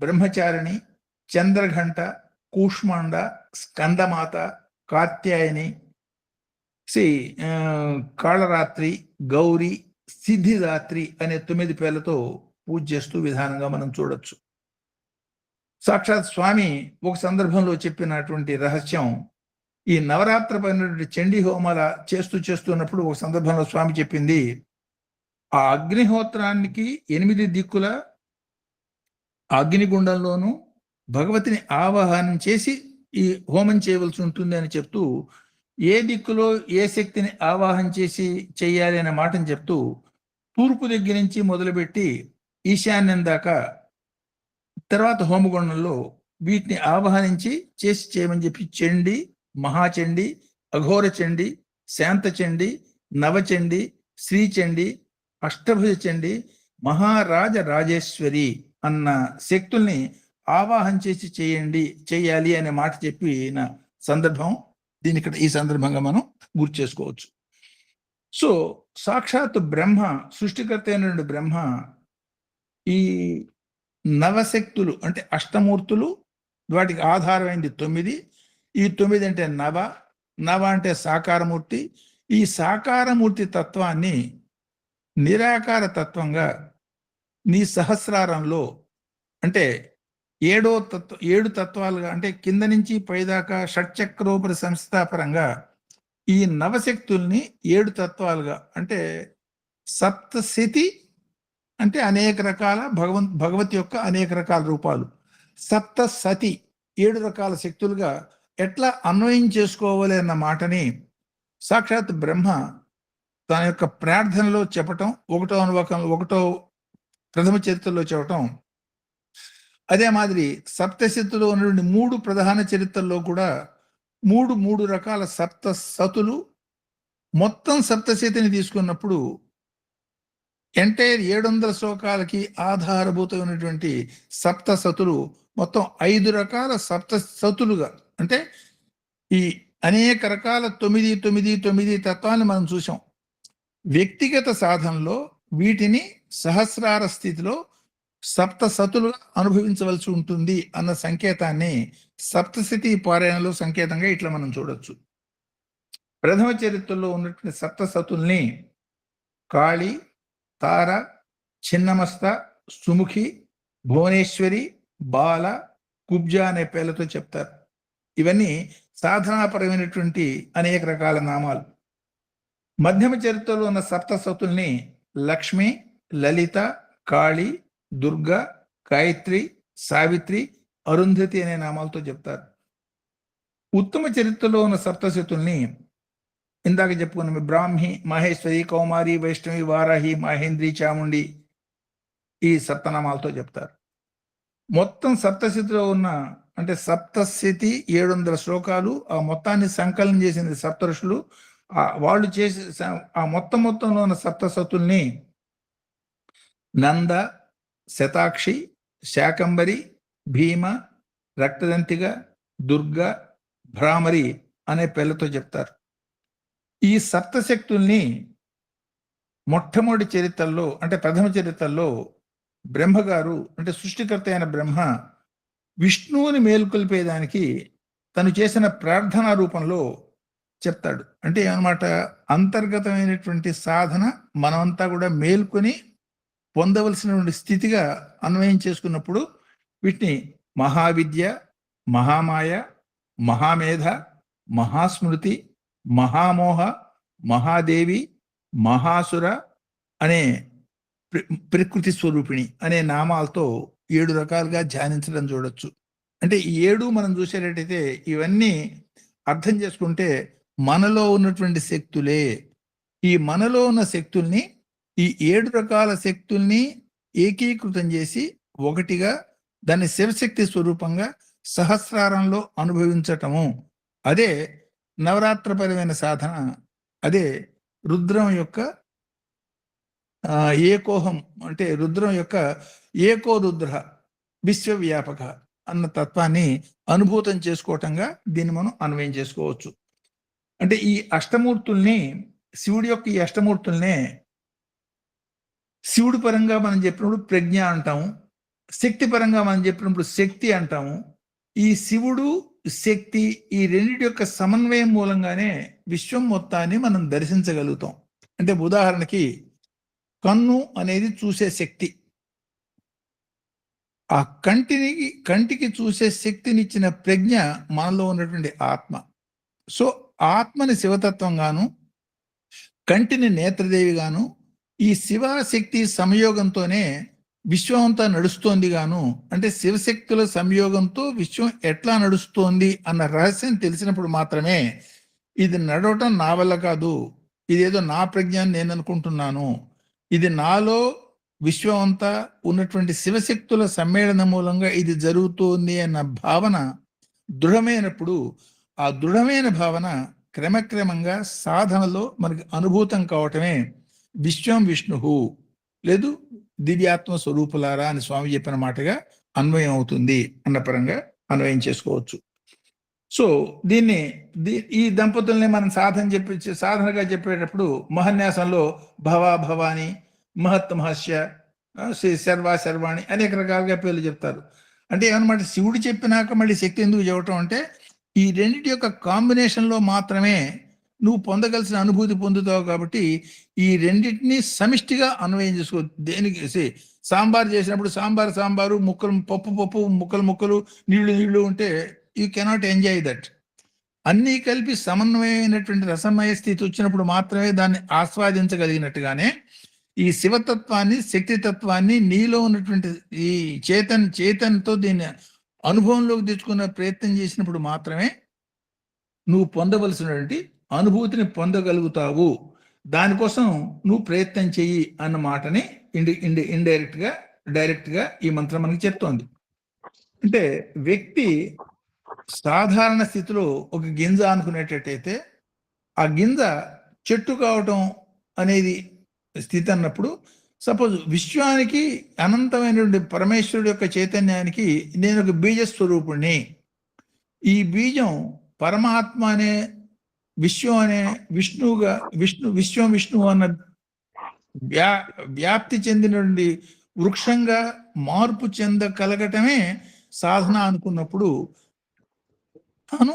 బ్రహ్మచారిణి, చంద్రఘంట, కూష్మాండ, స్కందమాత, కాత్యాయని, కాళరాత్రి, గౌరీ, సిద్ధిదాత్రి అనే 9 పేర్లతో పూజ చేస్తూ విధానంగా మనం చూడొచ్చు. సాక్షాత్ స్వామి ఒక సందర్భంలో చెప్పినటువంటి రహస్యం, ఈ నవరాత్రి పైనటువంటి చండీ హోమాల చేస్తున్నప్పుడు ఒక సందర్భంలో స్వామి చెప్పింది, ఆ అగ్నిహోత్రానికి 8 దిక్కుల అగ్నిగుండంలోనూ భగవతిని ఆవాహనం చేసి ఈ హోమం చేయవలసి ఉంటుంది అని చెప్తూ, ఏ దిక్కులో ఏ శక్తిని ఆవాహన చేసి చెయ్యాలి అనే మాటను చెప్తూ తూర్పు దగ్గర నుంచి మొదలుపెట్టి ఈశాన్యం దాకా, తర్వాత హోమగుండంలో వీటిని ఆవాహనించి చేసి చేయమని చెప్పి చండి, మహాచండి, అఘోర చండి, శాంతచండి, నవచండి, శ్రీచండి, అష్టభుజ చండి, మహారాజ రాజేశ్వరి అన్న శక్తుల్ని ఆవాహన చేసి చేయాలి అనే మాట చెప్పిన సందర్భం దీని ఇక్కడ ఈ సందర్భంగా మనం గుర్తు చేసుకోవచ్చు. సో సాక్షాత్ బ్రహ్మ, సృష్టికర్త అయినటువంటి బ్రహ్మ ఈ నవశక్తులు అంటే అష్టమూర్తులు, వాటికి ఆధారమైంది 9. ఈ 9 అంటే నవ అంటే సాకారమూర్తి. ఈ సాకారమూర్తి తత్వాన్ని నిరాకార తత్వంగా నీ సహస్రారంలో, అంటే 7 తత్వాలుగా, అంటే కింద నుంచి పైదాకా షట్చక్రోపరి సంస్థాపరంగా ఈ నవశక్తుల్ని 7 తత్వాలుగా, అంటే సప్తశతి అంటే అనేక రకాల భగవతి యొక్క అనేక రకాల రూపాలు, సప్తసతి 7 రకాల శక్తులుగా ఎట్లా అన్వయం చేసుకోవాలి అన్న మాటని సాక్షాత్ బ్రహ్మ తన యొక్క ప్రార్థనలో చెప్పటం, 1వ ప్రథమ చరిత్రలో చెప్పటం. అదే మాదిరి సప్తశతిలో ఉన్నటువంటి 3 ప్రధాన చరిత్రల్లో కూడా మూడు రకాల సప్త సతులు. మొత్తం సప్తశతిని తీసుకున్నప్పుడు ఎంటైర్ 700 శ్లోకాలకి ఆధారభూతమైనటువంటి సప్త సతులు మొత్తం 5 రకాల సప్త సతులుగా, అంటే ఈ అనేక రకాల 9 తత్వాన్ని మనం చూసాం. వ్యక్తిగత సాధనలో వీటిని సహస్రార స్థితిలో సప్త సతులుగా అనుభవించవలసి ఉంటుంది అన్న సంకేతాన్ని సప్తశతి పారాయణలో సంకేతంగా ఇట్లా మనం చూడొచ్చు. ప్రథమ చరిత్రలో ఉన్నటువంటి సప్త సతుల్ని కాళి, తార, చిన్నమస్త, సుముఖి, భువనేశ్వరి, బాల, కుబ్జ అనే పేర్లతో చెప్తారు. ఇవన్నీ సాధనాపరమైనటువంటి అనేక రకాల నామాలు. మధ్యమ చరిత్రలో ఉన్న సప్త సతుల్ని లక్ష్మి, లలిత, కాళి, దుర్గ, గాయత్రి, సావిత్రి, అరుంధతి అనే నామాలతో చెప్తారు. ఉత్తమ చరిత్రలో ఉన్న సప్తశతుల్ని ఇందాక చెప్పుకున్న బ్రాహ్మి, మహేశ్వరి, కౌమారి, వైష్ణవి, వారాహి, మహేంద్రి, చాముండి ఈ సప్తనామాలతో చెప్తారు. మొత్తం సప్తశతిలో ఉన్న, అంటే సప్తశతి 700 శ్లోకాలు, ఆ మొత్తాన్ని సంకలనం చేసింది సప్త ఋషులు. వాళ్ళు చేసి ఆ మొత్తంలో ఉన్న సప్తసతుల్ని నంద, శతాక్షి, శాకంబరి, భీమ, రక్తదంతిగా, దుర్గ, భ్రామరి అనే పేర్లతో చెప్తారు. ఈ సప్తశక్తుల్ని మొట్టమొదటి చరిత్రలో, అంటే ప్రథమ చరిత్రలో బ్రహ్మగారు, అంటే సృష్టికర్త అయిన బ్రహ్మ విష్ణువుని మేలుకొల్పేదానికి తను చేసిన ప్రార్థనా రూపంలో చెప్తాడు. అంటే ఏమన్నమాట, అంతర్గతమైనటువంటి సాధన మనమంతా కూడా మేల్కొని పొందవలసినటువంటి స్థితిగా అన్వయం చేసుకున్నప్పుడు వీటిని మహావిద్య, మహామాయ, మహామేధ, మహాస్మృతి, మహామోహ, మహాదేవి, మహాసుర అనే ప్రకృతి స్వరూపిణి అనే నామాలతో 7 రకాలుగా ధ్యానించడం చూడొచ్చు. అంటే ఈ 7 మనం చూసేటట్టయితే ఇవన్నీ అర్థం చేసుకుంటే మనలో ఉన్నటువంటి శక్తులే. ఈ మనలో ఉన్న శక్తుల్ని, ఈ 7 రకాల శక్తుల్ని ఏకీకృతం చేసి ఒకటిగా దాన్ని శివశక్తి స్వరూపంగా సహస్రారంలో అనుభవించటము, అదే నవరాత్రపరమైన సాధన. అదే రుద్రం యొక్క ఏకోహం, అంటే రుద్రం యొక్క ఏకో రుద్ర విశ్వవ్యాపక అన్న తత్వాన్ని అనుభూతం చేసుకోవటంగా దీన్ని మనం అన్వయం చేసుకోవచ్చు. అంటే ఈ అష్టమూర్తుల్ని, శివుడి యొక్క ఈ అష్టమూర్తుల్నే శివుడి పరంగా మనం చెప్పినప్పుడు ప్రజ్ఞ అంటాము, శక్తి పరంగా మనం చెప్పినప్పుడు శక్తి అంటాము. ఈ శివుడు, శక్తి ఈ రెండింటి యొక్క సమన్వయం మూలంగానే విశ్వం మొత్తాన్ని మనం దర్శించగలుగుతాం. అంటే ఉదాహరణకి కన్ను అనేది చూసే శక్తి. ఆ కంటికి చూసే శక్తినిచ్చిన ప్రజ్ఞ మనలో ఉన్నటువంటి ఆత్మ. సో ఆత్మని శివతత్వంగాను, కంటిని నేత్రదేవిగాను, ఈ శివశక్తి సంయోగంతోనే విశ్వం అంతా నడుస్తోంది గాను. అంటే శివశక్తుల సంయోగంతో విశ్వం ఎట్లా నడుస్తోంది అన్న రహస్యం తెలిసినప్పుడు మాత్రమే ఇది నడవటం నా వల్ల కాదు, ఇదేదో నా ప్రజ్ఞ నేను అనుకుంటున్నాను, ఇది నాలో విశ్వం అంతా ఉన్నటువంటి శివశక్తుల సమ్మేళనం మూలంగా ఇది జరుగుతోంది అన్న భావన దృఢమైనప్పుడు, ఆ దృఢమైన భావన క్రమక్రమంగా సాధనలో మనకి అనుభూతం కావటమే విశ్వం విష్ణువు లేదు దివ్యాత్మ స్వరూపులారా అని స్వామి చెప్పిన మాటగా అన్వయం అవుతుంది అన్న పరంగా అన్వయం చేసుకోవచ్చు. సో దీన్ని ఈ దంపతుల్ని మనం సాధనగా చెప్పేటప్పుడు మహన్యాసంలో భవ భవాని, మహత్ మహస్య, శ్రీ శర్వ శర్వాణి అనేక రకాలుగా పేర్లు చెప్తారు. అంటే ఏమన్నమాట, శివుడు చెప్పినాక మళ్ళీ శక్తి ఎందుకు చెప్పటం అంటే ఈ రెండింటి యొక్క కాంబినేషన్లో మాత్రమే నువ్వు పొందగలిసిన అనుభూతి పొందుతావు. కాబట్టి ఈ రెండింటినీ సమిష్టిగా అన్వయం చేసుకో. దేనికి సాంబార్ చేసినప్పుడు సాంబారు, ముక్కలు పప్పు, ముక్కలు, నీళ్లు ఉంటే యూ కెనాట్ ఎంజాయ్ దట్. అన్నీ కలిపి సమన్వయమైనటువంటి రసమయ స్థితి వచ్చినప్పుడు మాత్రమే దాన్ని ఆస్వాదించగలిగినట్టుగానే ఈ శివతత్వాన్ని, శక్తితత్వాన్ని నీలో ఉన్నటువంటి ఈ చేతన్తో దీన్ని అనుభవంలోకి తెచ్చుకునే ప్రయత్నం చేసినప్పుడు మాత్రమే నువ్వు పొందవలసినటువంటి అనుభూతిని పొందగలుగుతావు. దానికోసం నువ్వు ప్రయత్నం చెయ్యి అన్న మాటని డైరెక్ట్ గా ఈ మంత్రం మనకి చెప్తోంది. అంటే వ్యక్తి సాధారణ స్థితిలో ఒక గింజ అనుకునేటట్టయితే ఆ గింజ చెట్టు కావటం అనేది స్థితి అన్నప్పుడు సపోజ్ విశ్వానికి అనంతమైనటువంటి పరమేశ్వరుడు యొక్క చైతన్యానికి నేను ఒక బీజ స్వరూపుణ్ణి. ఈ బీజం పరమాత్మ అనే విశ్వం అనే విష్ణువుగా విశ్వం విష్ణువు అన్న వ్యాప్తి చెందినటువంటి వృక్షంగా మార్పు కలగటమే సాధన అనుకున్నప్పుడు తాను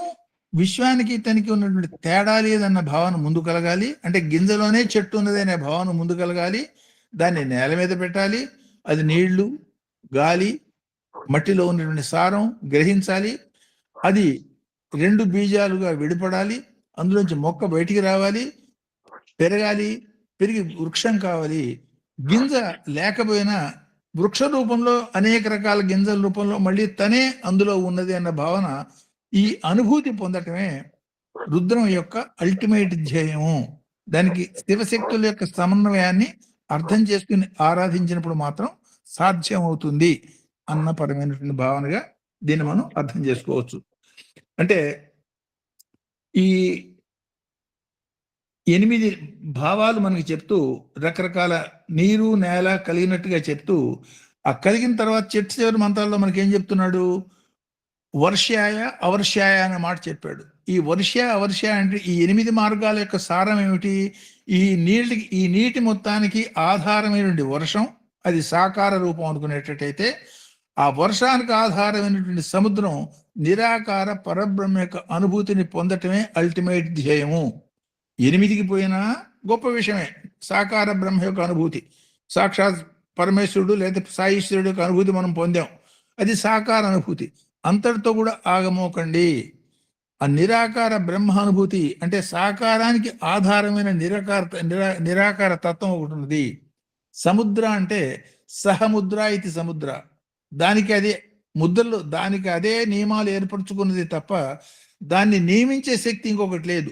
విశ్వానికి తనకి ఉన్నటువంటి తేడా లేదన్న భావన ముందు కలగాలి. అంటే గింజలోనే చెట్టు ఉన్నది అనే భావన ముందు కలగాలి. దాన్ని నేల మీద పెట్టాలి. అది నీళ్లు, గాలి, మట్టిలో ఉన్నటువంటి సారం గ్రహించాలి. అది 2 బీజాలుగా విడిపడాలి. అందులోంచి మొక్క బయటికి రావాలి, పెరగాలి, పెరిగి వృక్షం కావాలి. గింజ లేకపోయినా వృక్ష రూపంలో అనేక రకాల గింజల రూపంలో మళ్ళీ తనే అందులో ఉన్నది అన్న భావన, ఈ అనుభూతి పొందటమే రుద్రం యొక్క అల్టిమేట్ ధ్యేయము. దానికి శివశక్తుల యొక్క సమన్వయాన్ని అర్థం చేసుకుని ఆరాధించినప్పుడు మాత్రం సాధ్యం అవుతుంది అన్న పరమైనటువంటి భావనగా దీన్ని మనం అర్థం చేసుకోవచ్చు. అంటే ఈ 8 భావాలు మనకి చెప్తూ రకరకాల నీరు నేల కలిగినట్టుగా చెప్తూ, ఆ కలిగిన తర్వాత చెట్టు చివరి మంత్రాల్లో మనకి ఏం చెప్తున్నాడు? వర్షాయ అవర్షాయ అనే మాట చెప్పాడు. ఈ వర్ష అవర్ష అంటే ఈ 8 మార్గాల యొక్క సారం ఏమిటి? ఈ నీటి మొత్తానికి ఆధారమైనటువంటి వర్షం, అది సాకార రూపం అనుకునేటట్టయితే, ఆ వర్షానికి ఆధారమైనటువంటి సముద్రం నిరాకార పరబ్రహ్మ యొక్క అనుభూతిని పొందటమే అల్టిమేట్ ధ్యేయము. 8కి పోయినా గొప్ప విషయమే సాకార బ్రహ్మ యొక్క అనుభూతి. సాక్షాత్ పరమేశ్వరుడు లేదా సాయిశ్వరుడు యొక్క అనుభూతి మనం పొందాం. అది సాకార అనుభూతి. అంతటితో కూడా ఆగమోకండి. ఆ నిరాకార బ్రహ్మ అనుభూతి అంటే సాకారానికి ఆధారమైన నిరాకార తత్వం ఒకటి ఉన్నది. సముద్ర అంటే సహముద్ర ఇది సముద్ర. దానికి అదే ముద్రలు, దానికి అదే నియమాలు ఏర్పరచుకున్నది తప్ప దాన్ని నియమించే శక్తి ఇంకొకటి లేదు.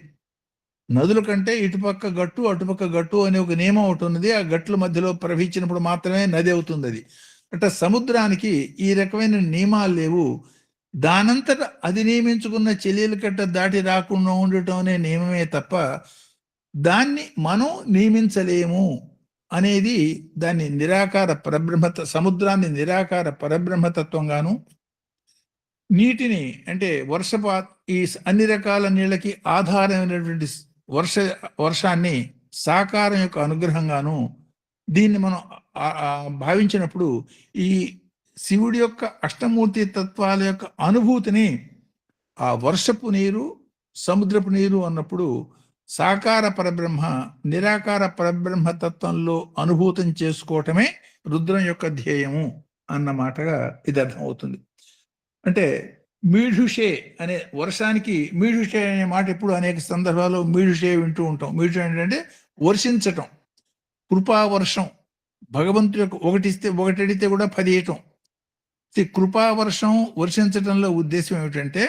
నదుల కంటే ఇటుపక్క గట్టు అటుపక్క గట్టు అనే ఒక నియమం ఒకటి ఉన్నది. ఆ గట్ల మధ్యలో ప్రవహించినప్పుడు మాత్రమే నది అవుతుంది అది. అంటే సముద్రానికి ఈ రకమైన నియమాలు లేవు. దానంతట అది నియమించుకున్న చెల్లెల కట్ట దాటి రాకుండా ఉండటం అనే నియమమే తప్ప దాన్ని మనం నియమించలేము అనేది దాన్ని నిరాకార సముద్రాన్ని నిరాకార పరబ్రహ్మతత్వంగాను, నీటిని అంటే ఈ అన్ని రకాల నీళ్ళకి ఆధారమైనటువంటి వర్షాన్ని సాకారం యొక్క అనుగ్రహంగాను దీన్ని మనం భావించినప్పుడు ఈ శివుడి యొక్క అష్టమూర్తి తత్వాల యొక్క అనుభూతిని ఆ వర్షపు నీరు, సముద్రపు నీరు అన్నప్పుడు సాకార పరబ్రహ్మ నిరాకార పరబ్రహ్మ తత్వంలో అనుభూతం చేసుకోవటమే రుద్రం యొక్క ధ్యేయము అన్న మాటగా ఇది అర్థమవుతుంది. అంటే మీఢుషే అనే వర్షానికి మీఢుషే అనే మాట ఎప్పుడు అనేక సందర్భాల్లో మీఢుషే వింటూ ఉంటాం. మీఢుషే ఏంటంటే వర్షించటం, కృపావర్షం. భగవంతుడు యొక్క ఒకటి అడిగితే కూడా 10 ఇయటం. కృపావర్షం వర్షించటంలో ఉద్దేశం ఏమిటంటే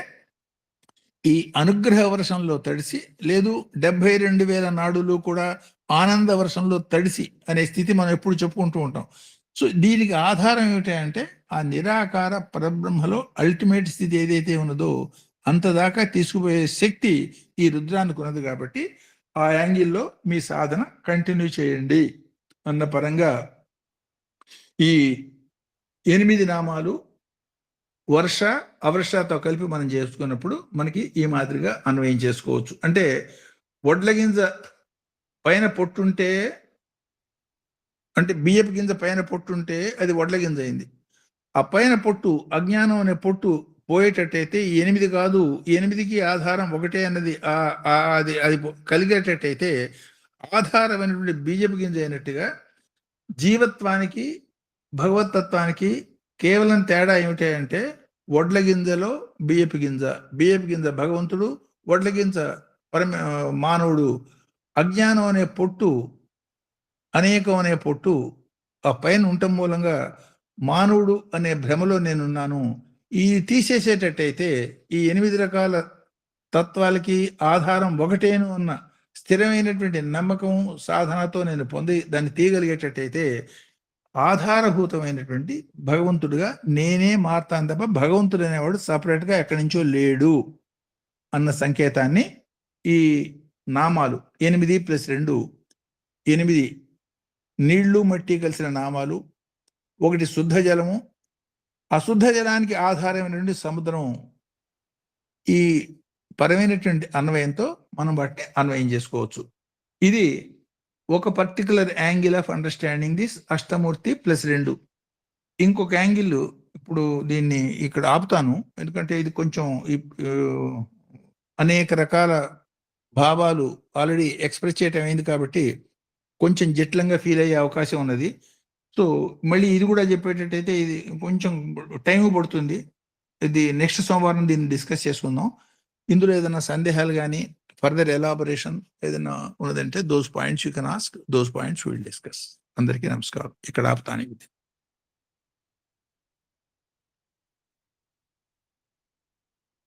ఈ అనుగ్రహ వర్షంలో తడిసి, లేదు 72,000 నాడులు కూడా ఆనంద వర్షంలో తడిసి అనే స్థితి మనం ఎప్పుడు చెప్పుకుంటూ ఉంటాం. సో దీనికి ఆధారం ఏమిటంటే ఆ నిరాకార పరబ్రహ్మలో అల్టిమేట్ స్థితి ఏదైతే ఉన్నదో అంతదాకా తీసుకుపోయే శక్తి ఈ రుద్రానికి ఉన్నది. కాబట్టి ఆ యాంగిల్లో మీ సాధన కంటిన్యూ చేయండి అన్న పరంగా ఈ 8 నామాలు వర్ష అవర్షతో కలిపి మనం చేసుకున్నప్పుడు మనకి ఈ మాదిరిగా అన్వయం చేసుకోవచ్చు. అంటే వడ్ల గింజ పైన పొట్టుంటే, అంటే బియ్యపు గింజ పైన పొట్టుంటే అది వడ్ల గింజ అయింది. ఆ పైన పొట్టు అజ్ఞానం అనే పొట్టు పోయేటట్టయితే 8 కాదు, 8కి ఆధారం ఒకటే అన్నది అది కలిగేటట్టయితే ఆధారమైనటువంటి బియ్యపు గింజ అయినట్టుగా జీవత్వానికి భగవతత్వానికి కేవలం తేడా ఏమిటి అంటే వడ్ల గింజలో బియ్యపు గింజ భగవంతుడు, వడ్ల గింజ మానవుడు. అజ్ఞానం అనే పొట్టు, అనేకం అనే పొట్టు ఆ పైన ఉండటం మూలంగా మానవుడు అనే భ్రమలో నేనున్నాను. ఈ తీసేసేటట్టయితే ఈ 8 రకాల తత్వాలకి ఆధారం ఒకటేను అన్న స్థిరమైనటువంటి నమ్మకం సాధనతో నేను పొంది దాన్ని తీయగలిగేటట్టయితే ఆధారభూతమైనటువంటి భగవంతుడుగా నేనే మారుతాను తప్ప భగవంతుడు అనేవాడు సపరేట్గా ఎక్కడి నుంచో లేడు అన్న సంకేతాన్ని ఈ నామాలు 8+2 8 నీళ్లు మట్టి కలిసిన నామాలు. ఒకటి శుద్ధ జలము, అశుద్ధ జలానికి ఆధారమైనటువంటి సముద్రం. ఈ పరమైనటువంటి అన్వయంతో మనం వాటిని అన్వయం చేసుకోవచ్చు. ఇది ఒక particular angle of understanding this అష్టమూర్తి +2. ఇంకొక యాంగిల్ ఇప్పుడు దీన్ని ఇక్కడ ఆపుతాను, ఎందుకంటే ఇది కొంచెం అనేక రకాల భావాలు ఆల్రెడీ ఎక్స్ప్రెస్ చేయటం అయింది కాబట్టి కొంచెం జటిలంగా ఫీల్ అయ్యే అవకాశం ఉన్నది. సో మళ్ళీ ఇది కూడా చెప్పేటట్టయితే ఇది కొంచెం టైం పడుతుంది. ఇది నెక్స్ట్ సోమవారం దీన్ని డిస్కస్ చేసుకుందాం. ఇందులో ఏదైనా సందేహాలు కానీ ఫర్దర్ ఎలాబొరేషన్ ఏదైనా ఉన్నదంటే those points you can ask, those points will discuss. అందరికీ నమస్కారం. ఇక్కడ ఆపుతాను.